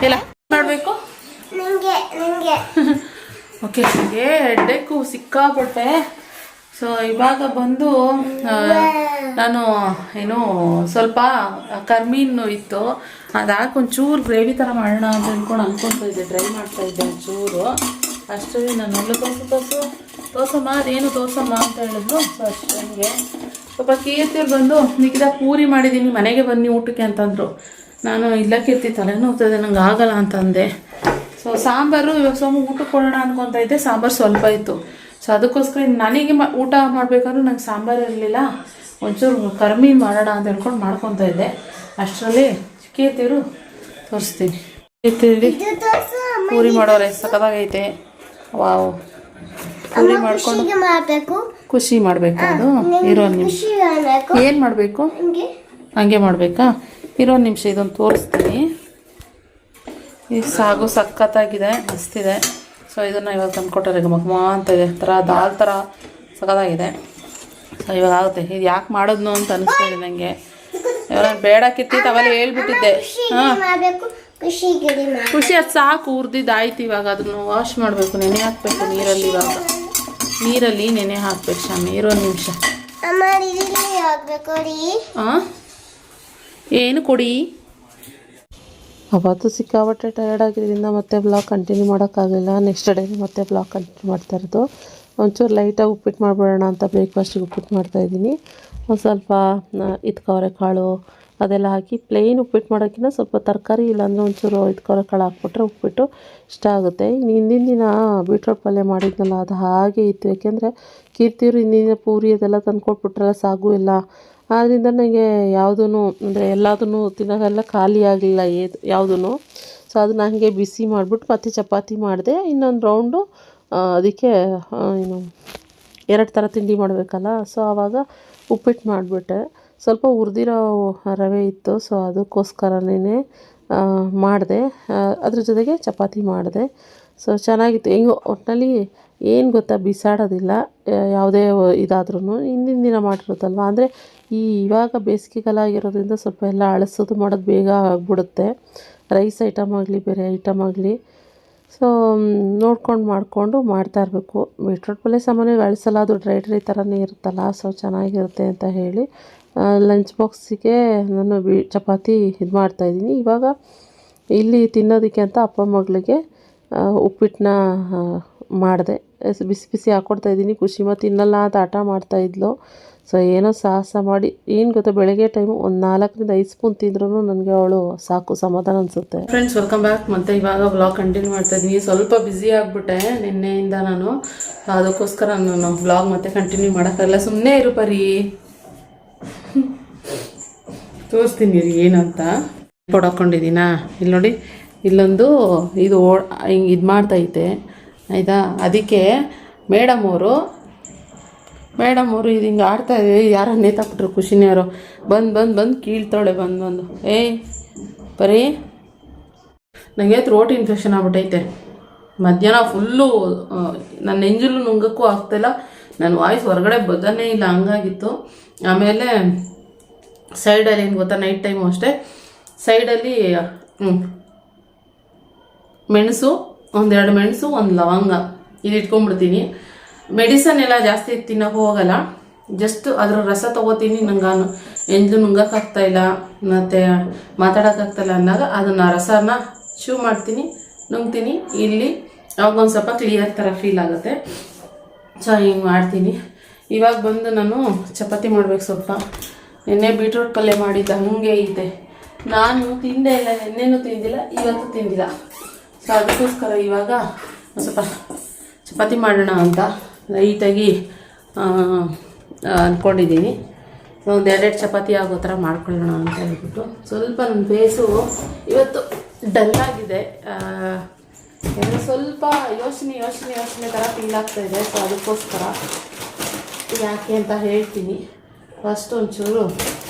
ಎಲ್ಲ ಮಾಡಬೇಕು ಓಕೆ. ನನಗೆ ಹೆಡ್ಡೇಕು ಸಿಕ್ಕಾಪಟ್ಟೆ. ಸೊ ಇವಾಗ ಬಂದು ನಾನು ಏನು ಸ್ವಲ್ಪ ಕರ್ಮೀನು ಇತ್ತು, ಅದಾಕೆ ಒಂಚೂರು ಗ್ರೇವಿ ಥರ ಮಾಡೋಣ ಅಂತ ಅನ್ಕೊತಾ ಇದ್ದೆ. ಡ್ರೈ ಮಾಡ್ತಾಯಿದ್ದೆ ಒಂಚೂರು. ಅಷ್ಟರಲ್ಲಿ ನಾನು ಒಳ್ಳೆ ತೋಸಮ್ಮ ಅದೇನು ತೋಸಮ್ಮ ಅಂತ ಹೇಳಿದ್ರು. ಸೊ ಅಷ್ಟೇ ಸ್ವಲ್ಪ ಕೀರ್ತಿರು ಬಂದು ನಿಖಿತ ಪೂರಿ ಮಾಡಿದ್ದೀನಿ ಮನೆಗೆ ಬನ್ನಿ ಊಟಕ್ಕೆ ಅಂತಂದರು. ನಾನು ಇಲ್ಲ ಕೀರ್ತಿ ತಲೆನೋವ್ತದೆ ನಂಗೆ ಆಗಲ್ಲ ಅಂತಂದೆ. ಸೊ ಸಾಂಬಾರು ಇವಾಗ ಊಟಕ್ಕೆ ಕೊಡೋಣ ಅನ್ಕೊತಾ ಇದ್ದೆ. ಸಾಂಬಾರು ಸ್ವಲ್ಪ ಇತ್ತು. ಸೊ ಅದಕ್ಕೋಸ್ಕರ ನನಗೆ ಊಟ ಮಾಡಬೇಕಾದ್ರೂ ನಂಗೆ ಸಾಂಬಾರು ಇರಲಿಲ್ಲ. ಒಂಚೂರು ಕರ್ಮೀನು ಮಾಡೋಣ ಅಂತ ಹೇಳ್ಕೊಂಡು ಮಾಡ್ಕೊತಾ ಇದ್ದೆ. ಅಷ್ಟರಲ್ಲಿ ಕೀರ್ತಿರು ತೋರಿಸ್ತೀನಿ. ಕೀರ್ತಿ ಪೂರಿ ಮಾಡೋರೆ ಸಖತ್ತಾಗೈತೆ. ವಾವ್, ಪೂರಿ ಮಾಡ್ಕೊಂಡು ಖುಷಿ ಮಾಡಬೇಕು. ಅದು ಇರೋ ನಿಮಿಷ ಏನು ಮಾಡಬೇಕು ಹಂಗೆ ಮಾಡಬೇಕಾ? ಇರೋ ನಿಮಿಷ ಇದೊಂದು ತೋರಿಸ್ತೀನಿ. ಈ ಸಾಗು ಸಖತ್ತಾಗಿದೆ, ಮಸ್ತಿದೆ. ಸೊ ಇದನ್ನು ಇವಾಗ ತಂದುಕೊಟ್ಟಾರೆ. ಮಗ್ಮ ಅಂತ ಇದೆ ಥರ ದಾಲ್ ಥರ ಸಖತ್ತಾಗಿದೆ. ಸೊ ಇವಾಗ ಆಗುತ್ತೆ. ಇದು ಯಾಕೆ ಮಾಡೋದ್ನು ಅಂತ ಅನಿಸ್ತಾ ಇದೆ ನನಗೆ. ಇವಾಗ ಬೇಡ ಕಿತ್ತಿತ್ತು ಅವೆಲ್ಲ ಹೇಳ್ಬಿಟ್ಟಿದ್ದೆ. ಹಾಂ ಖುಷಿ ಅದು ಸಾಕು, ಹುರಿದಿದ್ದಾಯ್ತು. ಇವಾಗ ಅದನ್ನು ವಾಶ್ ಮಾಡಬೇಕು, ನೆನೆ ಹಾಕಬೇಕು ನೀರಲ್ಲಿ. ಇವಾಗ ನೀರಲ್ಲಿ ನೆನೆ ಹಾಕ್ಬೇಕು ಶಾಮಿ. ಇರೋ ನಿಮಿಷ. ಹಾಂ ಏನು ಕೊಡಿ? ಅವತ್ತು ಸಿಕ್ಕಾಪಟ್ಟೆ ಟಯರ್ಡ್ ಆಗಿದ್ದರಿಂದ ಮತ್ತೆ ಬ್ಲಾಗ್ ಕಂಟಿನ್ಯೂ ಮಾಡೋಕ್ಕಾಗಲಿಲ್ಲ. ನೆಕ್ಸ್ಟ್ ಡೇ ಮತ್ತೆ ಬ್ಲಾಗ್ ಕಂಟಿನ್ಯೂ ಮಾಡ್ತಾ ಇರೋದು. ಒಂಚೂರು ಲೈಟಾಗಿ ಉಪ್ಪಿಟ್ಟು ಮಾಡಿಬಿಡೋಣ ಅಂತ ಬ್ರೇಕ್ಫಾಸ್ಟಿಗೆ ಉಪ್ಪಿಟ್ಟು ಮಾಡ್ತಾಯಿದ್ದೀನಿ. ಒಂದು ಸ್ವಲ್ಪ ಇದ್ಕವರೆಕಾಳು ಅದೆಲ್ಲ ಹಾಕಿ ಪ್ಲೇನ್ ಉಪ್ಪಿಟ್ಟು ಮಾಡೋಕ್ಕಿಂತ ಸ್ವಲ್ಪ ತರಕಾರಿ ಇಲ್ಲಾಂದರೆ ಒಂಚೂರು ಇದ್ಕವರೆಕಾಳು ಹಾಕ್ಬಿಟ್ರೆ ಉಪ್ಪಿಟ್ಟು ಇಷ್ಟ ಆಗುತ್ತೆ. ಇನ್ನು ಹಿಂದಿನ ದಿನ ಬೀಟ್ರೋಟ್ ಪಲ್ಯ ಮಾಡಿದ್ನಲ್ಲ ಅದು ಹಾಗೆ ಇತ್ತು. ಯಾಕೆಂದರೆ ಕೀರ್ತಿಯವರು ಹಿಂದಿನ ಪೂರಿ ಅದೆಲ್ಲ ತಂದುಕೊಟ್ಬಿಟ್ರಲ್ಲ ಸಾಗು ಎಲ್ಲ. ಆದ್ದರಿಂದ ನನಗೆ ಯಾವುದೂ ಅಂದರೆ ಎಲ್ಲದೂ ತಿನ್ನೋದೆಲ್ಲ ಖಾಲಿ ಆಗಲಿಲ್ಲ ಯಾವುದೂ. ಸೊ ಅದನ್ನ ಹಾಗೆ ಬಿಸಿ ಮಾಡಿಬಿಟ್ಟು ಮತ್ತೆ ಚಪಾತಿ ಮಾಡಿದೆ. ಇನ್ನೊಂದು ರೌಂಡು ಅದಕ್ಕೆ ಏನು 2 ಥರ ತಿಂಡಿ ಮಾಡಬೇಕಲ್ಲ. ಸೊ ಆವಾಗ ಉಪ್ಪಿಟ್ಟು ಮಾಡಿಬಿಟ್ಟೆ. ಸ್ವಲ್ಪ ಹುರಿದಿರೋ ರವೆ ಇತ್ತು. ಸೊ ಅದಕ್ಕೋಸ್ಕರನೇ ಮಾಡಿದೆ. ಅದ್ರ ಜೊತೆಗೆ ಚಪಾತಿ ಮಾಡಿದೆ. ಸೊ ಚೆನ್ನಾಗಿತ್ತು. ಹೆಂಗೋ ಒಟ್ಟಿನಲ್ಲಿ ಏನು ಗೊತ್ತಾ, ಬಿಸಾಡೋದಿಲ್ಲ ಯಾವುದೇ ಇದಾದ್ರೂ. ಹಿಂದಿನ ದಿನ ಮಾಡಿರೋದಲ್ವ. ಅಂದರೆ ಇವಾಗ ಬೇಸಿಗೆಗಾಲ ಆಗಿರೋದ್ರಿಂದ ಸ್ವಲ್ಪ ಎಲ್ಲ ಅಳಸೋದು ಮಾಡೋದು ಬೇಗ ಆಗಿಬಿಡುತ್ತೆ. ರೈಸ್ ಐಟಮ್ ಆಗಲಿ ಬೇರೆ ಐಟಮ್ ಆಗಲಿ. ಸೊ ನೋಡ್ಕೊಂಡು ಮಾಡಿಕೊಂಡು ಮಾಡ್ತಾಯಿರಬೇಕು. ಬೀಟ್ರೋಟ್ ಪಲ್ಯ ಸಾಮಾನ್ಯವಾಗಿ ಅಳಿಸಲ್ಲ, ಅದು ಡ್ರೈ ಥರನೇ ಇರುತ್ತಲ್ಲ. ಸೊ ಚೆನ್ನಾಗಿರುತ್ತೆ ಅಂತ ಹೇಳಿ ಲಂಚ್ ಬಾಕ್ಸಿಗೆ ನಾನು ಚಪಾತಿ ಇದು ಮಾಡ್ತಾಯಿದ್ದೀನಿ. ಇವಾಗ ಇಲ್ಲಿ ತಿನ್ನೋದಕ್ಕೆ ಅಂತ ಅಪ್ಪ ಮಗಳಿಗೆ ಉಪ್ಪಿಟ್ಟನ್ನ ಮಾಡಿದೆ. ಬಿಸಿ ಬಿಸಿ ಹಾಕ್ಕೊಡ್ತಾಯಿದ್ದೀನಿ. ಖುಷಿಮ ತಿನ್ನಲ್ಲ ಅಂತ ಹಠ ಮಾಡ್ತಾಯಿದ್ಲು. ಸೊ ಏನೋ ಸಾಹಸ ಮಾಡಿ, ಏನು ಗೊತ್ತಾ, ಬೆಳಗ್ಗೆ ಟೈಮು ಒಂದು 4ರಿಂದ 5 ಸ್ಪೂನ್ ತಿಂದ್ರೂ ನನಗೆ ಅವಳು ಸಾಕು, ಸಮಾಧಾನ ಅನಿಸುತ್ತೆ. Friends welcome back. ಮತ್ತು ಇವಾಗ ವ್ಲಾಗ್ ಕಂಟಿನ್ಯೂ ಮಾಡ್ತಾಯಿದ್ದೀನಿ. ಸ್ವಲ್ಪ ಬ್ಯುಸಿ ಆಗಿಬಿಟ್ಟೆ ನಿನ್ನೆಯಿಂದ ನಾನು. ಅದಕ್ಕೋಸ್ಕರ ನಾನು ವ್ಲಾಗ್ ಮತ್ತೆ ಕಂಟಿನ್ಯೂ ಮಾಡೋಕ್ಕಾಗಲ್ಲ. ಸುಮ್ಮನೆ ಇರು ಪರಿ, ತೋರಿಸ್ತೀನಿ ರೀ ಏನಂತ. ಹಾಕ್ಕೊಂಡಿದ್ದೀನಾ ಇಲ್ಲಿ ನೋಡಿ. ಇಲ್ಲೊಂದು ಇದು ಹಿಂಗೆ ಇದು ಮಾಡ್ತೈತೆ ಆಯಿತಾ. ಅದಕ್ಕೆ ಮೇಡಮ್ ಅವರು ಇದು ಹಿಂಗೆ ಆಡ್ತಾಯಿದೆ. ಯಾರೋ ನೇತಾಕ್ಬಿಟ್ರು, ಖುಷಿನೇ ಯಾರೋ ಬಂದು ಕೀಳ್ತಾಳೆ ಬಂದು ಏಯ್ ಬರೀ ನನಗೆ ಥ್ರೋಟ್ ಇನ್ಫೆಕ್ಷನ್ ಆಗ್ಬಿಟ್ಟೈತೆ. ಮಧ್ಯಾಹ್ನ ಫುಲ್ಲು ನನ್ನ ನೆಂಜಲು ನುಂಗಕ್ಕೂ ಆಗ್ತಾಯಿಲ್ಲ. ನನ್ನ ವಾಯ್ಸ್ ಹೊರಗಡೆ ಬದನೇ ಇಲ್ಲ, ಹಂಗಾಗಿತ್ತು. ಆಮೇಲೆ ಸೈಡಲ್ಲಿ ಏನು ಗೊತ್ತಾ, ನೈಟ್ ಟೈಮು ಅಷ್ಟೇ ಸೈಡಲ್ಲಿ ಮೆಣಸು, 1-2 ಮೆಣಸು, 1 ಲವಂಗ ಇದು ಇಟ್ಕೊಂಡ್ಬಿಡ್ತೀನಿ. ಮೆಡಿಸನ್ ಎಲ್ಲ ಜಾಸ್ತಿ ತಿನ್ನೋಕೆ ಹೋಗಲ್ಲ. ಜಸ್ಟ್ ಅದರ ರಸ ತೊಗೋತೀನಿ. ನಂಗೆ ಎಂಜಲು ನುಂಗಕ್ಕಾಗ್ತಾಯಿಲ್ಲ ಮತ್ತು ಮಾತಾಡೋಕ್ಕಾಗ್ತಾಯಿಲ್ಲ ಅಂದಾಗ ಅದನ್ನು ರಸನ ಚೂ ಮಾಡ್ತೀನಿ, ನುಂಗ್ತೀನಿ. ಇಲ್ಲಿ ಅವಾಗ ಒಂದು ಸ್ವಲ್ಪ ಕ್ಲಿಯರ್ ಥರ ಫೀಲ್ ಆಗುತ್ತೆ. ಸೊ ಹಿಂಗೆ ಮಾಡ್ತೀನಿ. ಇವಾಗ ಬಂದು ನಾನು ಚಪಾತಿ ಮಾಡ್ಬೇಕು. ಸ್ವಲ್ಪ ನಿನ್ನೆ ಬೀಟ್ರೂಟ್ ಪಲ್ಯ ಮಾಡಿದ್ದ ಹಾಗೆ ಇದೆ. ನಾನು ತಿಂದೇ ಇಲ್ಲ, ನಿನ್ನೆನೂ ತಿಂದಿಲ್ಲ, ಇವತ್ತು ತಿಂದಿಲ್ಲ. ಸೊ ಅದಕ್ಕೋಸ್ಕರ ಇವಾಗ ಸ್ವಲ್ಪ ಚಪಾತಿ ಮಾಡೋಣ ಅಂತ ಲೈಟಾಗಿ ಅಂದ್ಕೊಂಡಿದ್ದೀನಿ. ಒಂದು 2 ಚಪಾತಿ ಆಗೋ ಥರ ಮಾಡ್ಕೊಳ್ಳೋಣ ಅಂತ ಹೇಳ್ಬಿಟ್ಟು. ಸ್ವಲ್ಪ ನನ್ನ ಫೇಸು ಇವತ್ತು ಡಲ್ಲಾಗಿದೆ, ಸ್ವಲ್ಪ ಯೋಚನೆ ಥರ ಫೀಲ್ ಆಗ್ತಾಯಿದೆ. ಸೊ ಅದಕ್ಕೋಸ್ಕರ ಯಾಕೆ ಅಂತ ಹೇಳ್ತೀನಿ. ಫಸ್ಟ್ ಒಂಚೂರು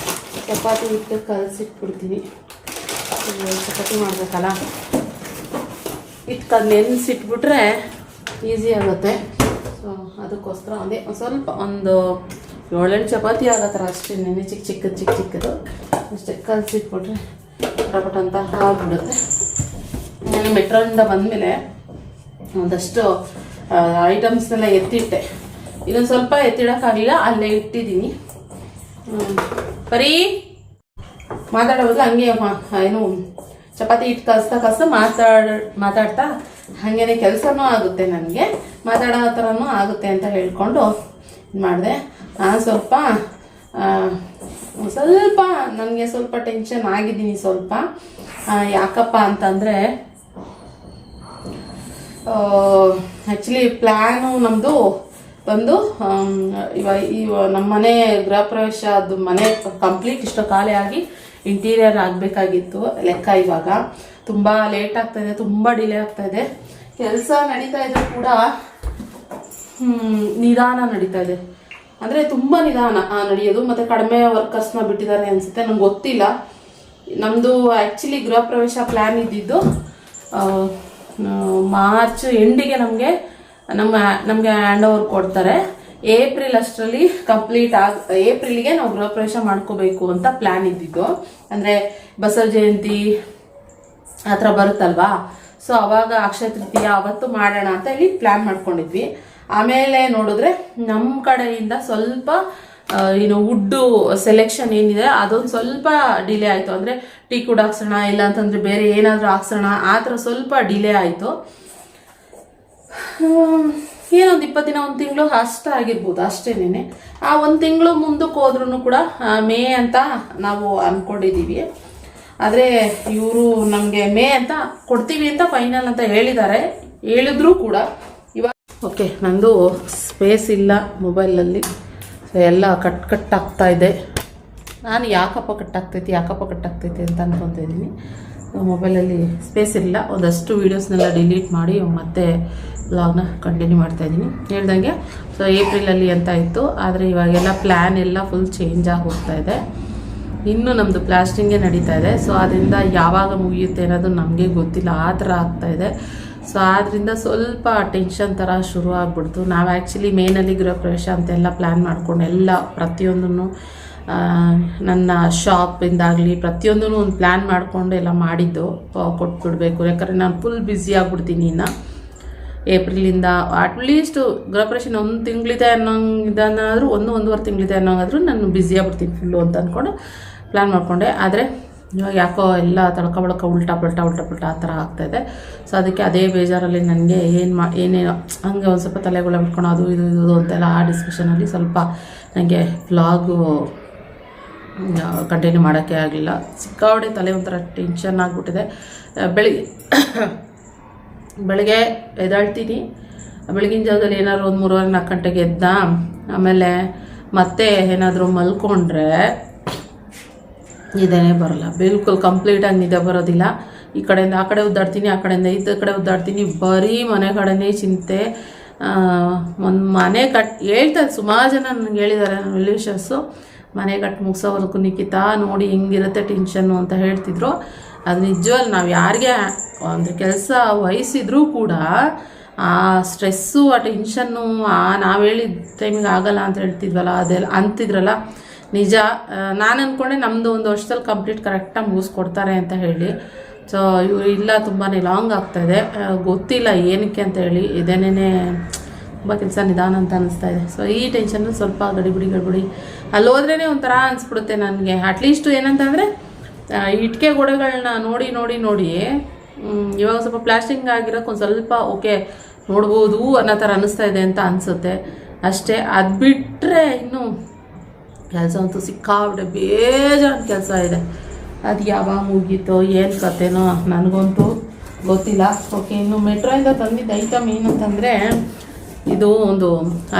ಚಪಾತಿ ಹಿಟ್ಟು ಕಲಸಿಟ್ಬಿಡ್ತೀನಿ. ಚಪಾತಿ ಮಾಡಬೇಕಲ್ಲ, ಹಿಟ್ಟು ನೆನೆಸಿಟ್ಬಿಟ್ರೆ ಈಸಿ ಆಗುತ್ತೆ. ಸೊ ಅದಕ್ಕೋಸ್ಕರ ಒಂದೇ ಒಂದು 7-8 ಚಪಾತಿ ಆಗೋ ಥರ ಅಷ್ಟೇ. ನೆನೆ ಚಿಕ್ಕದು ಅಷ್ಟೇ ಕಲಸಿಟ್ಬಿಟ್ರೆ ಪಟ ಅಂತ ಆಗ್ಬಿಡುತ್ತೆ. ನಾನು ಮೆಟ್ರೋದಿಂದ ಬಂದಮೇಲೆ ಒಂದಷ್ಟು ಐಟಮ್ಸ್ನೆಲ್ಲ ಎತ್ತಿಟ್ಟೆ. ಇನ್ನೊಂದು ಸ್ವಲ್ಪ ಎತ್ತಿಡೋಕ್ಕಾಗಲಿಲ್ಲ, ಅಲ್ಲೇ ಇಟ್ಟಿದ್ದೀನಿ. ಬರೀ ಮಾತಾಡೋದು ಹಂಗೆ ಏನು ಚಪಾತಿ ಹಿಟ್ಟು ಕಲಿಸ್ತಾ ಮಾತಾಡ್ತಾ ಹಾಗೇನೆ ಕೆಲಸನೂ ಆಗುತ್ತೆ, ನನಗೆ ಮಾತಾಡೋ ಥರನೂ ಆಗುತ್ತೆ ಅಂತ ಹೇಳ್ಕೊಂಡು ಮಾಡಿದೆ. ನಾನು ಸ್ವಲ್ಪ ನನಗೆ ಸ್ವಲ್ಪ ಟೆನ್ಷನ್ ಆಗಿದ್ದೀನಿ ಸ್ವಲ್ಪ. ಯಾಕಪ್ಪ ಅಂತಂದರೆ ಆ್ಯಕ್ಚುಲಿ ಪ್ಲ್ಯಾನು ನಮ್ಮದು ಬಂದು ನಮ್ಮ ಮನೆ ಗೃಹ ಪ್ರವೇಶ ಅದು ಮನೆ ಕಂಪ್ಲೀಟ್ ಇಷ್ಟು ಖಾಲಿ ಆಗಿ ಇಂಟೀರಿಯರ್ ಆಗಬೇಕಾಗಿತ್ತು ಲೆಕ್ಕ. ಇವಾಗ ತುಂಬ ಲೇಟ್ ಆಗ್ತಾಯಿದೆ, ತುಂಬ ಡಿಲೇ ಆಗ್ತಾಯಿದೆ. ಕೆಲಸ ನಡೀತಾ ಇದ್ರೂ ಕೂಡ ನಿಧಾನ ನಡೀತಾ ಇದೆ. ಅಂದರೆ ತುಂಬ ನಿಧಾನ ನಡೆಯೋದು. ಮತ್ತು ಕಡಿಮೆ ವರ್ಕರ್ಸ್ನ ಬಿಟ್ಟಿದ್ದಾರೆ ಅನಿಸುತ್ತೆ, ನಂಗೆ ಗೊತ್ತಿಲ್ಲ. ನಮ್ಮದು ಆ್ಯಕ್ಚುಲಿ ಗೃಹ ಪ್ರವೇಶ ಪ್ಲ್ಯಾನ್ ಇದ್ದಿದ್ದು ಮಾರ್ಚ್ ಎಂಡಿಗೆ ನಮಗೆ ಹ್ಯಾಂಡ್ ಓವರ್ ಕೊಡ್ತಾರೆ. ಏಪ್ರಿಲ್ ಅಷ್ಟರಲ್ಲಿ ಏಪ್ರಿಲ್ಗೆ ನಾವು ಗೃಹ ಪ್ರವೇಶ ಮಾಡ್ಕೋಬೇಕು ಅಂತ ಪ್ಲ್ಯಾನ್ ಇದ್ದಿದ್ದು. ಅಂದರೆ ಬಸವ ಜಯಂತಿ ಆ ಥರ ಬರುತ್ತಲ್ವಾ, ಸೊ ಅವಾಗ ಅಕ್ಷಯ ತೃತೀಯ ಅವತ್ತು ಮಾಡೋಣ ಅಂತ ಹೇಳಿ ಪ್ಲ್ಯಾನ್ ಮಾಡ್ಕೊಂಡಿದ್ವಿ. ಆಮೇಲೆ ನೋಡಿದ್ರೆ ನಮ್ಮ ಕಡೆಯಿಂದ ಸ್ವಲ್ಪ ವುಡ್ಡು ಸೆಲೆಕ್ಷನ್ ಏನಿದೆ ಅದೊಂದು ಸ್ವಲ್ಪ ಡಿಲೇ ಆಯಿತು. ಅಂದರೆ ಟೀಕ್ ವುಡ್ ಹಾಕ್ಸೋಣ, ಇಲ್ಲ ಅಂತಂದರೆ ಬೇರೆ ಏನಾದರೂ ಹಾಕ್ಸೋಣ, ಆ ಥರ ಸ್ವಲ್ಪ ಡಿಲೇ ಆಯಿತು. ಏನೊಂದು 20 ದಿನ, 1 ತಿಂಗಳು ಅಷ್ಟೇ ಆಗಿರ್ಬೋದು, ಅಷ್ಟೇನೆ. ಆ 1 ತಿಂಗಳು ಮುಂದಕ್ಕೆ ಹೋದ್ರೂ ಕೂಡ ಮೇ ಅಂತ ನಾವು ಅಂದ್ಕೊಂಡಿದ್ದೀವಿ. ಆದರೆ ಇವರು ನಮಗೆ ಮೇ ಅಂತ ಕೊಡ್ತೀವಿ ಅಂತ ಫೈನಲ್ ಅಂತ ಹೇಳಿದ್ರು ಕೂಡ ಇವಾಗ ಓಕೆ. ನಂದು ಸ್ಪೇಸ್ ಇಲ್ಲ ಮೊಬೈಲಲ್ಲಿ, ಎಲ್ಲ ಕಟ್ ಆಗ್ತಾ ಇದೆ. ನಾನು ಯಾಕಪ್ಪ ಕಟ್ಟಾಗ್ತೈತಿ ಅಂತ ಅನ್ಕೊತಾ ಇದ್ದೀನಿ. ಮೊಬೈಲಲ್ಲಿ ಸ್ಪೇಸ್ ಇಲ್ಲ. ಒಂದಷ್ಟು ವೀಡಿಯೋಸ್ನೆಲ್ಲ ಡಿಲೀಟ್ ಮಾಡಿ ಮತ್ತೆ ವ್ಲಾಗ್ನ ಕಂಟಿನ್ಯೂ ಮಾಡ್ತಾಯಿದ್ದೀನಿ ಹೇಳ್ದಂಗೆ. ಸೊ ಏಪ್ರಿಲಲ್ಲಿ ಅಂತ ಇತ್ತು, ಆದರೆ ಇವಾಗೆಲ್ಲ ಪ್ಲ್ಯಾನ್ ಎಲ್ಲ ಫುಲ್ ಚೇಂಜ್ ಆಗಿ ಹೋಗ್ತಾ ಇದೆ. ಇನ್ನೂ ನಮ್ಮದು ಪ್ಲಾಸ್ಟಿಂಗೇ ನಡೀತಾ ಇದೆ. ಸೊ ಅದರಿಂದ ಯಾವಾಗ ಮುಗಿಯುತ್ತೆ ಅನ್ನೋದು ನಮಗೆ ಗೊತ್ತಿಲ್ಲ, ಆ ಥರ ಆಗ್ತಾಯಿದೆ. ಸೊ ಆದ್ದರಿಂದ ಸ್ವಲ್ಪ ಟೆನ್ಷನ್ ಥರ ಶುರು ಆಗ್ಬಿಡ್ತು. ನಾವು ಆ್ಯಕ್ಚುಲಿ ಮೇನಲ್ಲಿ ಗೃಹ ಪ್ರವೇಶ ಅಂತೆಲ್ಲ ಪ್ಲ್ಯಾನ್ ಮಾಡ್ಕೊಂಡು ಎಲ್ಲ ಪ್ರತಿಯೊಂದನ್ನು ನನ್ನ ಶಾಪಿಂದಾಗಲಿ ಪ್ರತಿಯೊಂದೂ ಒಂದು ಪ್ಲ್ಯಾನ್ ಮಾಡಿಕೊಂಡು ಎಲ್ಲ ಮಾಡಿದ್ದು ಕೊಟ್ಬಿಡ್ಬೇಕು. ಯಾಕಂದರೆ ನಾನು ಫುಲ್ ಬ್ಯುಸಿ ಆಗ್ಬಿಡ್ತೀನಿ. ಇನ್ನು ಏಪ್ರಿಲಿಂದ ಅಟ್ಲೀಸ್ಟ್ ಗೃಹ ಪ್ರವೇಶ 1 ತಿಂಗಳಿದೆ ಅನ್ನೋಂಗಿದನ್ನಾದರೂ 1-1.5 ತಿಂಗಳಿದೆ ಅನ್ನೋಂಗಾದರೂ ನಾನು ಬ್ಯುಸಿ ಆಗ್ಬಿಡ್ತೀನಿ ಫುಲ್ಲು ಅಂತ ಅಂದ್ಕೊಂಡು ಪ್ಲ್ಯಾನ್ ಮಾಡಿಕೊಂಡೆ. ಆದರೆ ಇವಾಗ ಯಾಕೋ ಎಲ್ಲ ತಳ್ಕೊಬಳಕ ಉಲ್ಟಾ ಪಲ್ಟಾ ಆ ಥರ ಆಗ್ತಾಯಿದೆ. ಸೊ ಅದಕ್ಕೆ ಅದೇ ಬೇಜಾರಲ್ಲಿ ನನಗೆ ಏನೇನೋ ಹಂಗೆ ಒಂದು ಸ್ವಲ್ಪ ತಲೆಗಳ ಬಿಟ್ಕೊಂಡು ಅದು ಇದು ಅಂತೆಲ್ಲ ಆ ಡಿಸ್ಕಷನಲ್ಲಿ ಸ್ವಲ್ಪ ನನಗೆ ವ್ಲಾಗು ಕಂಟಿನ್ಯೂ ಮಾಡೋಕ್ಕೆ ಆಗಲಿಲ್ಲ. ಸಿಕ್ಕಾಪಟ್ಟೆ ತಲೆ ಒಂಥರ ಟೆನ್ಷನ್ ಆಗಿಬಿಟ್ಟಿದೆ. ಬೆಳಗ್ಗೆ ಎದ್ದೇಳ್ತೀನಿ, ಬೆಳಗಿನ ಜಾವದಲ್ಲಿ ಏನಾದ್ರು ಒಂದು 3-4 ಗಂಟೆಗೆ ಎದ್ದ ಆಮೇಲೆ ಮತ್ತೆ ಏನಾದರೂ ಮಲ್ಕೊಂಡ್ರೆ ನಿದ್ದೆನೇ ಬರೋಲ್ಲ, ಬಿಲ್ಕುಲ್ ಕಂಪ್ಲೀಟಾಗಿ ನಿದ್ದೆ ಬರೋದಿಲ್ಲ. ಈ ಕಡೆಯಿಂದ ಆ ಕಡೆ ಉದ್ದಾಡ್ತೀನಿ, ಆ ಕಡೆಯಿಂದ ಈ ಕಡೆ ಉದ್ದಾಡ್ತೀನಿ, ಬರೀ ಮನೆ ಕಡೆನೇ ಚಿಂತೆ. ಒಂದು ಮನೆ ಹೇಳ್ತಾರೆ ಸುಮಾರು ಜನ ನನಗೆ ಹೇಳಿದ್ದಾರೆ, ನನ್ನ ರಿಲೇಷನ್ಸು ಮನೆ ಮುಗಿಸೋವರೆಗೂ ನಿಖಿತಾ ನೋಡಿ ಹೆಂಗಿರುತ್ತೆ ಟೆನ್ಷನ್ನು ಅಂತ ಹೇಳ್ತಿದ್ರು. ಅದು ನಿಜವಲ್ಲ. ನಾವು ಯಾರಿಗೆ ಅಂದರೆ ಕೆಲಸ ವಹಿಸಿದ್ರೂ ಕೂಡ ಆ ಸ್ಟ್ರೆಸ್ಸು, ಆ ಟೆನ್ಷನ್ನು, ನಾವು ಹೇಳಿದ ಟೈಮಿಗೆ ಆಗಲ್ಲ ಅಂತ ಹೇಳ್ತಿದ್ವಲ್ಲ, ಅದೆಲ್ಲ ಅಂತಿದ್ರಲ್ಲ, ನಿಜ. ನಾನು ಅಂದ್ಕೊಂಡೆ ನಮ್ಮದು 1 ವರ್ಷದಲ್ಲಿ ಕಂಪ್ಲೀಟ್ ಕರೆಕ್ಟಾಗಿ ಮುಗಿಸ್ಕೊಡ್ತಾರೆ ಅಂತ ಹೇಳಿ. ಸೊ ಇವರು ಇಲ್ಲ, ತುಂಬಾ ಲಾಂಗ್ ಆಗ್ತಾಯಿದೆ. ಗೊತ್ತಿಲ್ಲ ಏನಕ್ಕೆ ಅಂತ ಹೇಳಿ. ಇದೇನೇ ತುಂಬ ಕೆಲಸ ನಿಧಾನ ಅಂತ ಅನ್ನಿಸ್ತಾ ಇದೆ. ಸೊ ಈ ಟೆನ್ಷನ್ನು ಸ್ವಲ್ಪ ಗಡಿಬಿಡಿ ಅಲ್ಲಿ ಹೋದ್ರೇ ಒಂಥರ ಅನಿಸ್ಬಿಡುತ್ತೆ ನನಗೆ. ಅಟ್ಲೀಸ್ಟು ಏನಂತಂದರೆ ಇಟ್ಟಿಗೆ ಗೋಡೆಗಳನ್ನ ನೋಡಿ ಇವಾಗ ಸ್ವಲ್ಪ ಪ್ಲಾಸ್ಟಿಂಗ್ ಆಗಿರೋಕೆ ಒಂದು ಸ್ವಲ್ಪ ಓಕೆ ನೋಡ್ಬೋದು ಅನ್ನೋ ಥರ ಅನ್ನಿಸ್ತಾ ಇದೆ ಅಂತ ಅನಿಸುತ್ತೆ ಅಷ್ಟೇ. ಅದು ಬಿಟ್ಟರೆ ಇನ್ನು ಕೆಲಸ ಅಂತೂ ಸಿಕ್ಕಾಬಿಟ್ಟೆ ಬೇಜಾರು ಕೆಲಸ ಇದೆ. ಅದು ಯಾವಾಗ ಮುಗೀತೋ ಏನು ಕತೆನೋ ನನಗಂತೂ ಗೊತ್ತಿಲ್ಲ. ಓಕೆ, ಇನ್ನು ಮೆಟ್ರೋಯಿಂದ ತಂದಿದ್ದ ಐಟಮ್ ಏನಂತಂದರೆ ಇದು ಒಂದು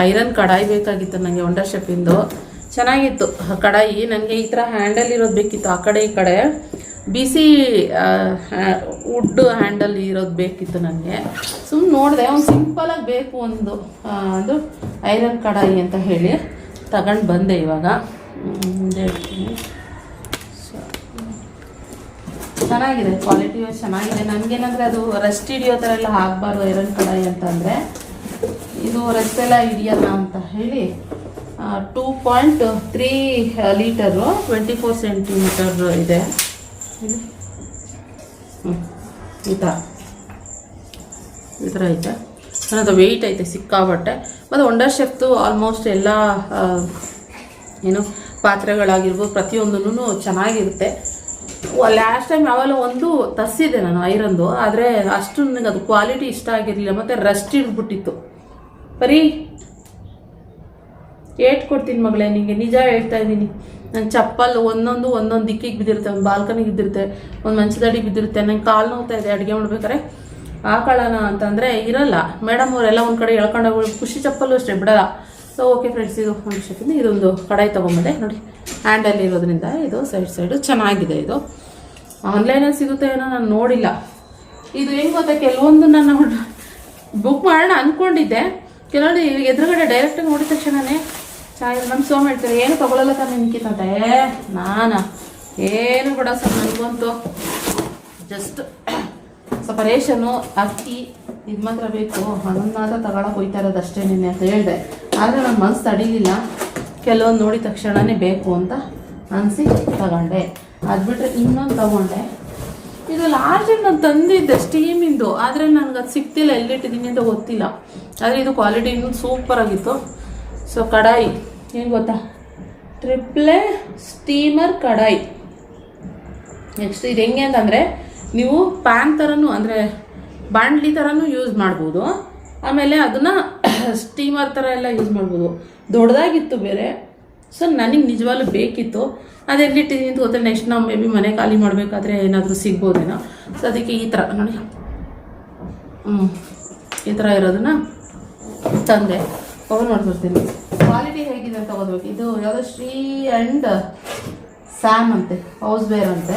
ಐರನ್ ಕಡಾಯಿ ಬೇಕಾಗಿತ್ತು ನನಗೆ, ವಂಡರ್ ಶೆಫಿಂದು. ಚೆನ್ನಾಗಿತ್ತು ಕಡಾಯಿ. ನನಗೆ ಈ ಥರ ಹ್ಯಾಂಡಲ್ ಇರೋದು ಬೇಕಿತ್ತು, ಆ ಕಡೆ ಈ ಕಡೆ ಬಿಸಿ ವುಡ್ ಹ್ಯಾಂಡಲ್ ಇರೋದು ಬೇಕಿತ್ತು ನನಗೆ. ಸುಮ್ಮನೆ ನೋಡಿದೆ, ಒಂದು ಸಿಂಪಲಾಗಿ ಬೇಕು ಒಂದು ಐರನ್ ಕಡಾಯಿ ಅಂತ ಹೇಳಿ ತಗೊಂಡು ಬಂದೆ. ಇವಾಗ ಚೆನ್ನಾಗಿದೆ, ಕ್ವಾಲಿಟಿ ಚೆನ್ನಾಗಿದೆ. ನನಗೇನಂದರೆ ಅದು ರೆಸ್ಟ್ ಹಿಡಿಯೋ ಥರ ಎಲ್ಲ ಆಗಬಾರ್ದು ಐರನ್ ಕಡಾಯಿ ಅಂತಂದರೆ, ಇದು ರೆಸ್ಟ್ ಎಲ್ಲ ಹಿಡಿಯಲ್ಲ ಅಂತ ಹೇಳಿ 2.3 ಲೀಟರು 24 ಸೆಂಟಿಮೀಟರ್ ಇದೆ. ಈ ಥರ ಐತೆ. ಅದು ವೆಯ್ಟ್ ಐತೆ ಸಿಕ್ಕಾಬಟ್ಟೆ. ಮತ್ತು ವಂಡರ್ ಶೆಫ್ದು ಆಲ್ಮೋಸ್ಟ್ ಎಲ್ಲ ಏನು ಪಾತ್ರೆಗಳಾಗಿರ್ಬೋದು ಪ್ರತಿಯೊಂದೂ ಚೆನ್ನಾಗಿರುತ್ತೆ. ಲಾಸ್ಟ್ ಟೈಮ್ ಯಾವಾಗಲೂ ಒಂದು ತರಿಸಿದೆ ನಾನು ಐರನ್ದು, ಆದರೆ ಅಷ್ಟು ನನಗೆ ಅದು ಕ್ವಾಲಿಟಿ ಇಷ್ಟ ಆಗಿರಲಿಲ್ಲ. ಮತ್ತು ರಸ್ಟ್ ಹಿಡಿದ್ಬಿಟ್ಟಿತ್ತು. ಬರೀ ಕೊಡ್ತೀನಿ ಮಗಳೇ, ನಿಮಗೆ ನಿಜ ಹೇಳ್ತಾ ಇದ್ದೀನಿ. ನನ್ನ ಚಪ್ಪಲ್ ಒಂದೊಂದು ದಿಕ್ಕಿಗೆ ಬಿದ್ದಿರುತ್ತೆ, ಒಂದು ಬಾಲ್ಕನಿಗೆ ಬಿದ್ದಿರುತ್ತೆ, ಒಂದು ಮಂಚದಡಿಗೆ ಬಿದ್ದಿರುತ್ತೆ. ನಂಗೆ ಕಾಲು ನೋವ್ತಾ ಇದೆ ಅಡುಗೆ ಮಾಡ್ಬೇಕಾರೆ. ಹಾಕೊಳ್ಳೋಣ ಅಂತಂದರೆ ಇರಲ್ಲ. ಮೇಡಮ್ ಅವರೆಲ್ಲ ಒಂದು ಕಡೆ ಎಳ್ಕೊಂಡು ಹೋಗಿ, ಖುಷಿ ಚಪ್ಪಲು ಅಷ್ಟೇ ಬಿಡಲ್ಲ. ಸೊ ಓಕೆ ಫ್ರೆಂಡ್ಸ್, ಇದು ಒಂದು ಶೆಫಿಂದ ಇದೊಂದು ಕಡಾಯಿ ತೊಗೊಂಬಂದೆ ನೋಡಿ. ಹ್ಯಾಂಡಲ್ ಇರೋದ್ರಿಂದ ಇದು ಸೈಡು ಚೆನ್ನಾಗಿದೆ. ಇದು ಆನ್ಲೈನಲ್ಲಿ ಸಿಗುತ್ತೆ ಏನೋ ನಾನು ನೋಡಿಲ್ಲ. ಇದು ಹೆಂಗೆ ಗೊತ್ತಾ, ಕೆಲವೊಂದು ನಾನು ಬುಕ್ ಮಾಡೋಣ ಅಂದ್ಕೊಂಡಿದ್ದೆ, ಕೆಲವೊಂದು ಎದುರುಗಡೆ ಡೈರೆಕ್ಟಾಗಿ ನೋಡಿದ ತಕ್ಷಣವೇ ನಮ್ಮ ಸೋಮ್ ಹೇಳ್ತಾರೆ ಏನು ತೊಗೊಳ್ಳಲ್ಲ ತಾನೆ ನಿಂಕಿತಂತೆ. ನಾನು ಏನು ಬಿಡ ಸರ್, ನನಗಂತೂ ಜಸ್ಟ್ ಸ್ವಲ್ಪ ರೇಷನ್ನು ಅಕ್ಕಿ ಇದು ಮಾತ್ರ ಬೇಕು, ಅದನ್ನು ಮಾತ್ರ ತಗೊಳಕ್ಕೆ ಹೋಯ್ತಾ ಇರೋದು ಅಷ್ಟೇ ನಿನ್ನೆ ಅಂತ ಹೇಳಿದೆ. ಆದರೆ ನನ್ನ ಮನಸ್ಸು ತಡೀಲಿಲ್ಲ, ಕೆಲವೊಂದು ನೋಡಿದ ತಕ್ಷಣವೇ ಬೇಕು ಅಂತ ಅನಿಸಿ ತಗೊಂಡೆ. ಅದು ಬಿಟ್ಟರೆ ಇನ್ನೊಂದು ತಗೊಂಡೆ. ಇದು ಲಾಸ್ಟ್ ಟೈಮ್ ನಾನು ತಂದಿದ್ದೆ ಸ್ಟೀಮಿಂದು, ಆದರೆ ನನಗೆ ಅದು ಸಿಗ್ತಿಲ್ಲ, ಎಲ್ಲಿಟ್ಟಿದ್ದೀನಿ ಅಂತ ಗೊತ್ತಿಲ್ಲ. ಆದರೆ ಇದು ಕ್ವಾಲಿಟಿ ಇನ್ನೂ ಸೂಪರಾಗಿತ್ತು. ಸೊ ಕಡಾಯಿ ಏನು ಗೊತ್ತಾ, ಟ್ರಿಪ್ಲೆ ಸ್ಟೀಮರ್ ಕಡಾಯಿ. ನೆಕ್ಸ್ಟ್ ಇದು ಹೆಂಗೆ ಅಂತಂದರೆ, ನೀವು ಪ್ಯಾನ್ ಥರನೂ ಅಂದರೆ ಬಾಣಲಿ ಥರನೂ ಯೂಸ್ ಮಾಡ್ಬೋದು, ಆಮೇಲೆ ಅದನ್ನು ಸ್ಟೀಮರ್ ಥರ ಎಲ್ಲ ಯೂಸ್ ಮಾಡ್ಬೋದು. ದೊಡ್ಡದಾಗಿತ್ತು ಬೇರೆ. ಸೊ ನನಗೆ ನಿಜವಾಗ್ಲೂ ಬೇಕಿತ್ತು. ಅದು ಎಲ್ಲಿಟ್ಟಿದ್ದೀನಿ ಅಂತ ಗೊತ್ತಿಲ್ಲ. ನೆಕ್ಸ್ಟ್ ನಾವು ಮೇ ಬಿ ಮನೆ ಖಾಲಿ ಮಾಡಬೇಕಾದ್ರೆ ಏನಾದರೂ ಸಿಗ್ಬೋದೇನೋ. ಸೊ ಅದಕ್ಕೆ ಈ ಥರ ನೋಡಿ, ಈ ಥರ ಇರೋದನ್ನ ತಂದೆ. ಕವರ್ ಮಾಡ್ಬಿಡ್ತೀನಿ. ಕ್ವಾಲಿಟಿ ಹೇಗಿದೆ ಅಂತ ಓದ್ಬೇಕು. ಇದು ಯಾವುದೋ ಶ್ರೀ ಆ್ಯಂಡ್ ಸ್ಯಾಮ್ ಅಂತೆ, ಹೌಸ್ ವೇರ್ ಅಂತೆ.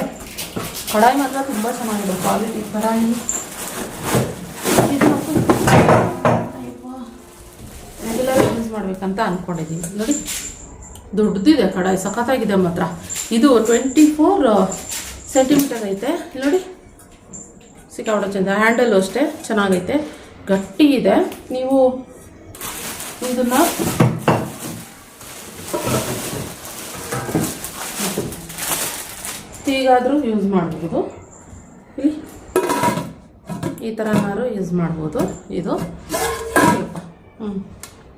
ಕಡಾಯಿ ಮಾತ್ರ ತುಂಬ ಚೆನ್ನಾಗಿದೆ ಕ್ವಾಲಿಟಿ ಕಡಾಯಿ. ಇದು ರೆಗ್ಯುಲರ್ ಯೂಸ್ ಮಾಡಬೇಕಂತ ಅಂದ್ಕೊಂಡಿದ್ದೀನಿ. ನೋಡಿ ದೊಡ್ಡದಿದೆ ಕಡಾಯಿ, ಸಖತ್ತಾಗಿದೆ ಮಾತ್ರ. ಇದು 24 ಸೆಂಟಿಮೀಟರ್ ಐತೆ ನೋಡಿ, ಸಿಕ್ಕಾಬಿಡೋ ಚಂದ. ಹ್ಯಾಂಡಲ್ಲು ಅಷ್ಟೇ ಚೆನ್ನಾಗೈತೆ, ಗಟ್ಟಿ ಇದೆ. ನೀವು ಇದನ್ನು ಹೀಗಾದರೂ ಯೂಸ್ ಮಾಡ್ಬೋದು, ಇಲ್ಲಿ ಈ ಥರನಾರು ಯೂಸ್ ಮಾಡ್ಬೋದು. ಇದು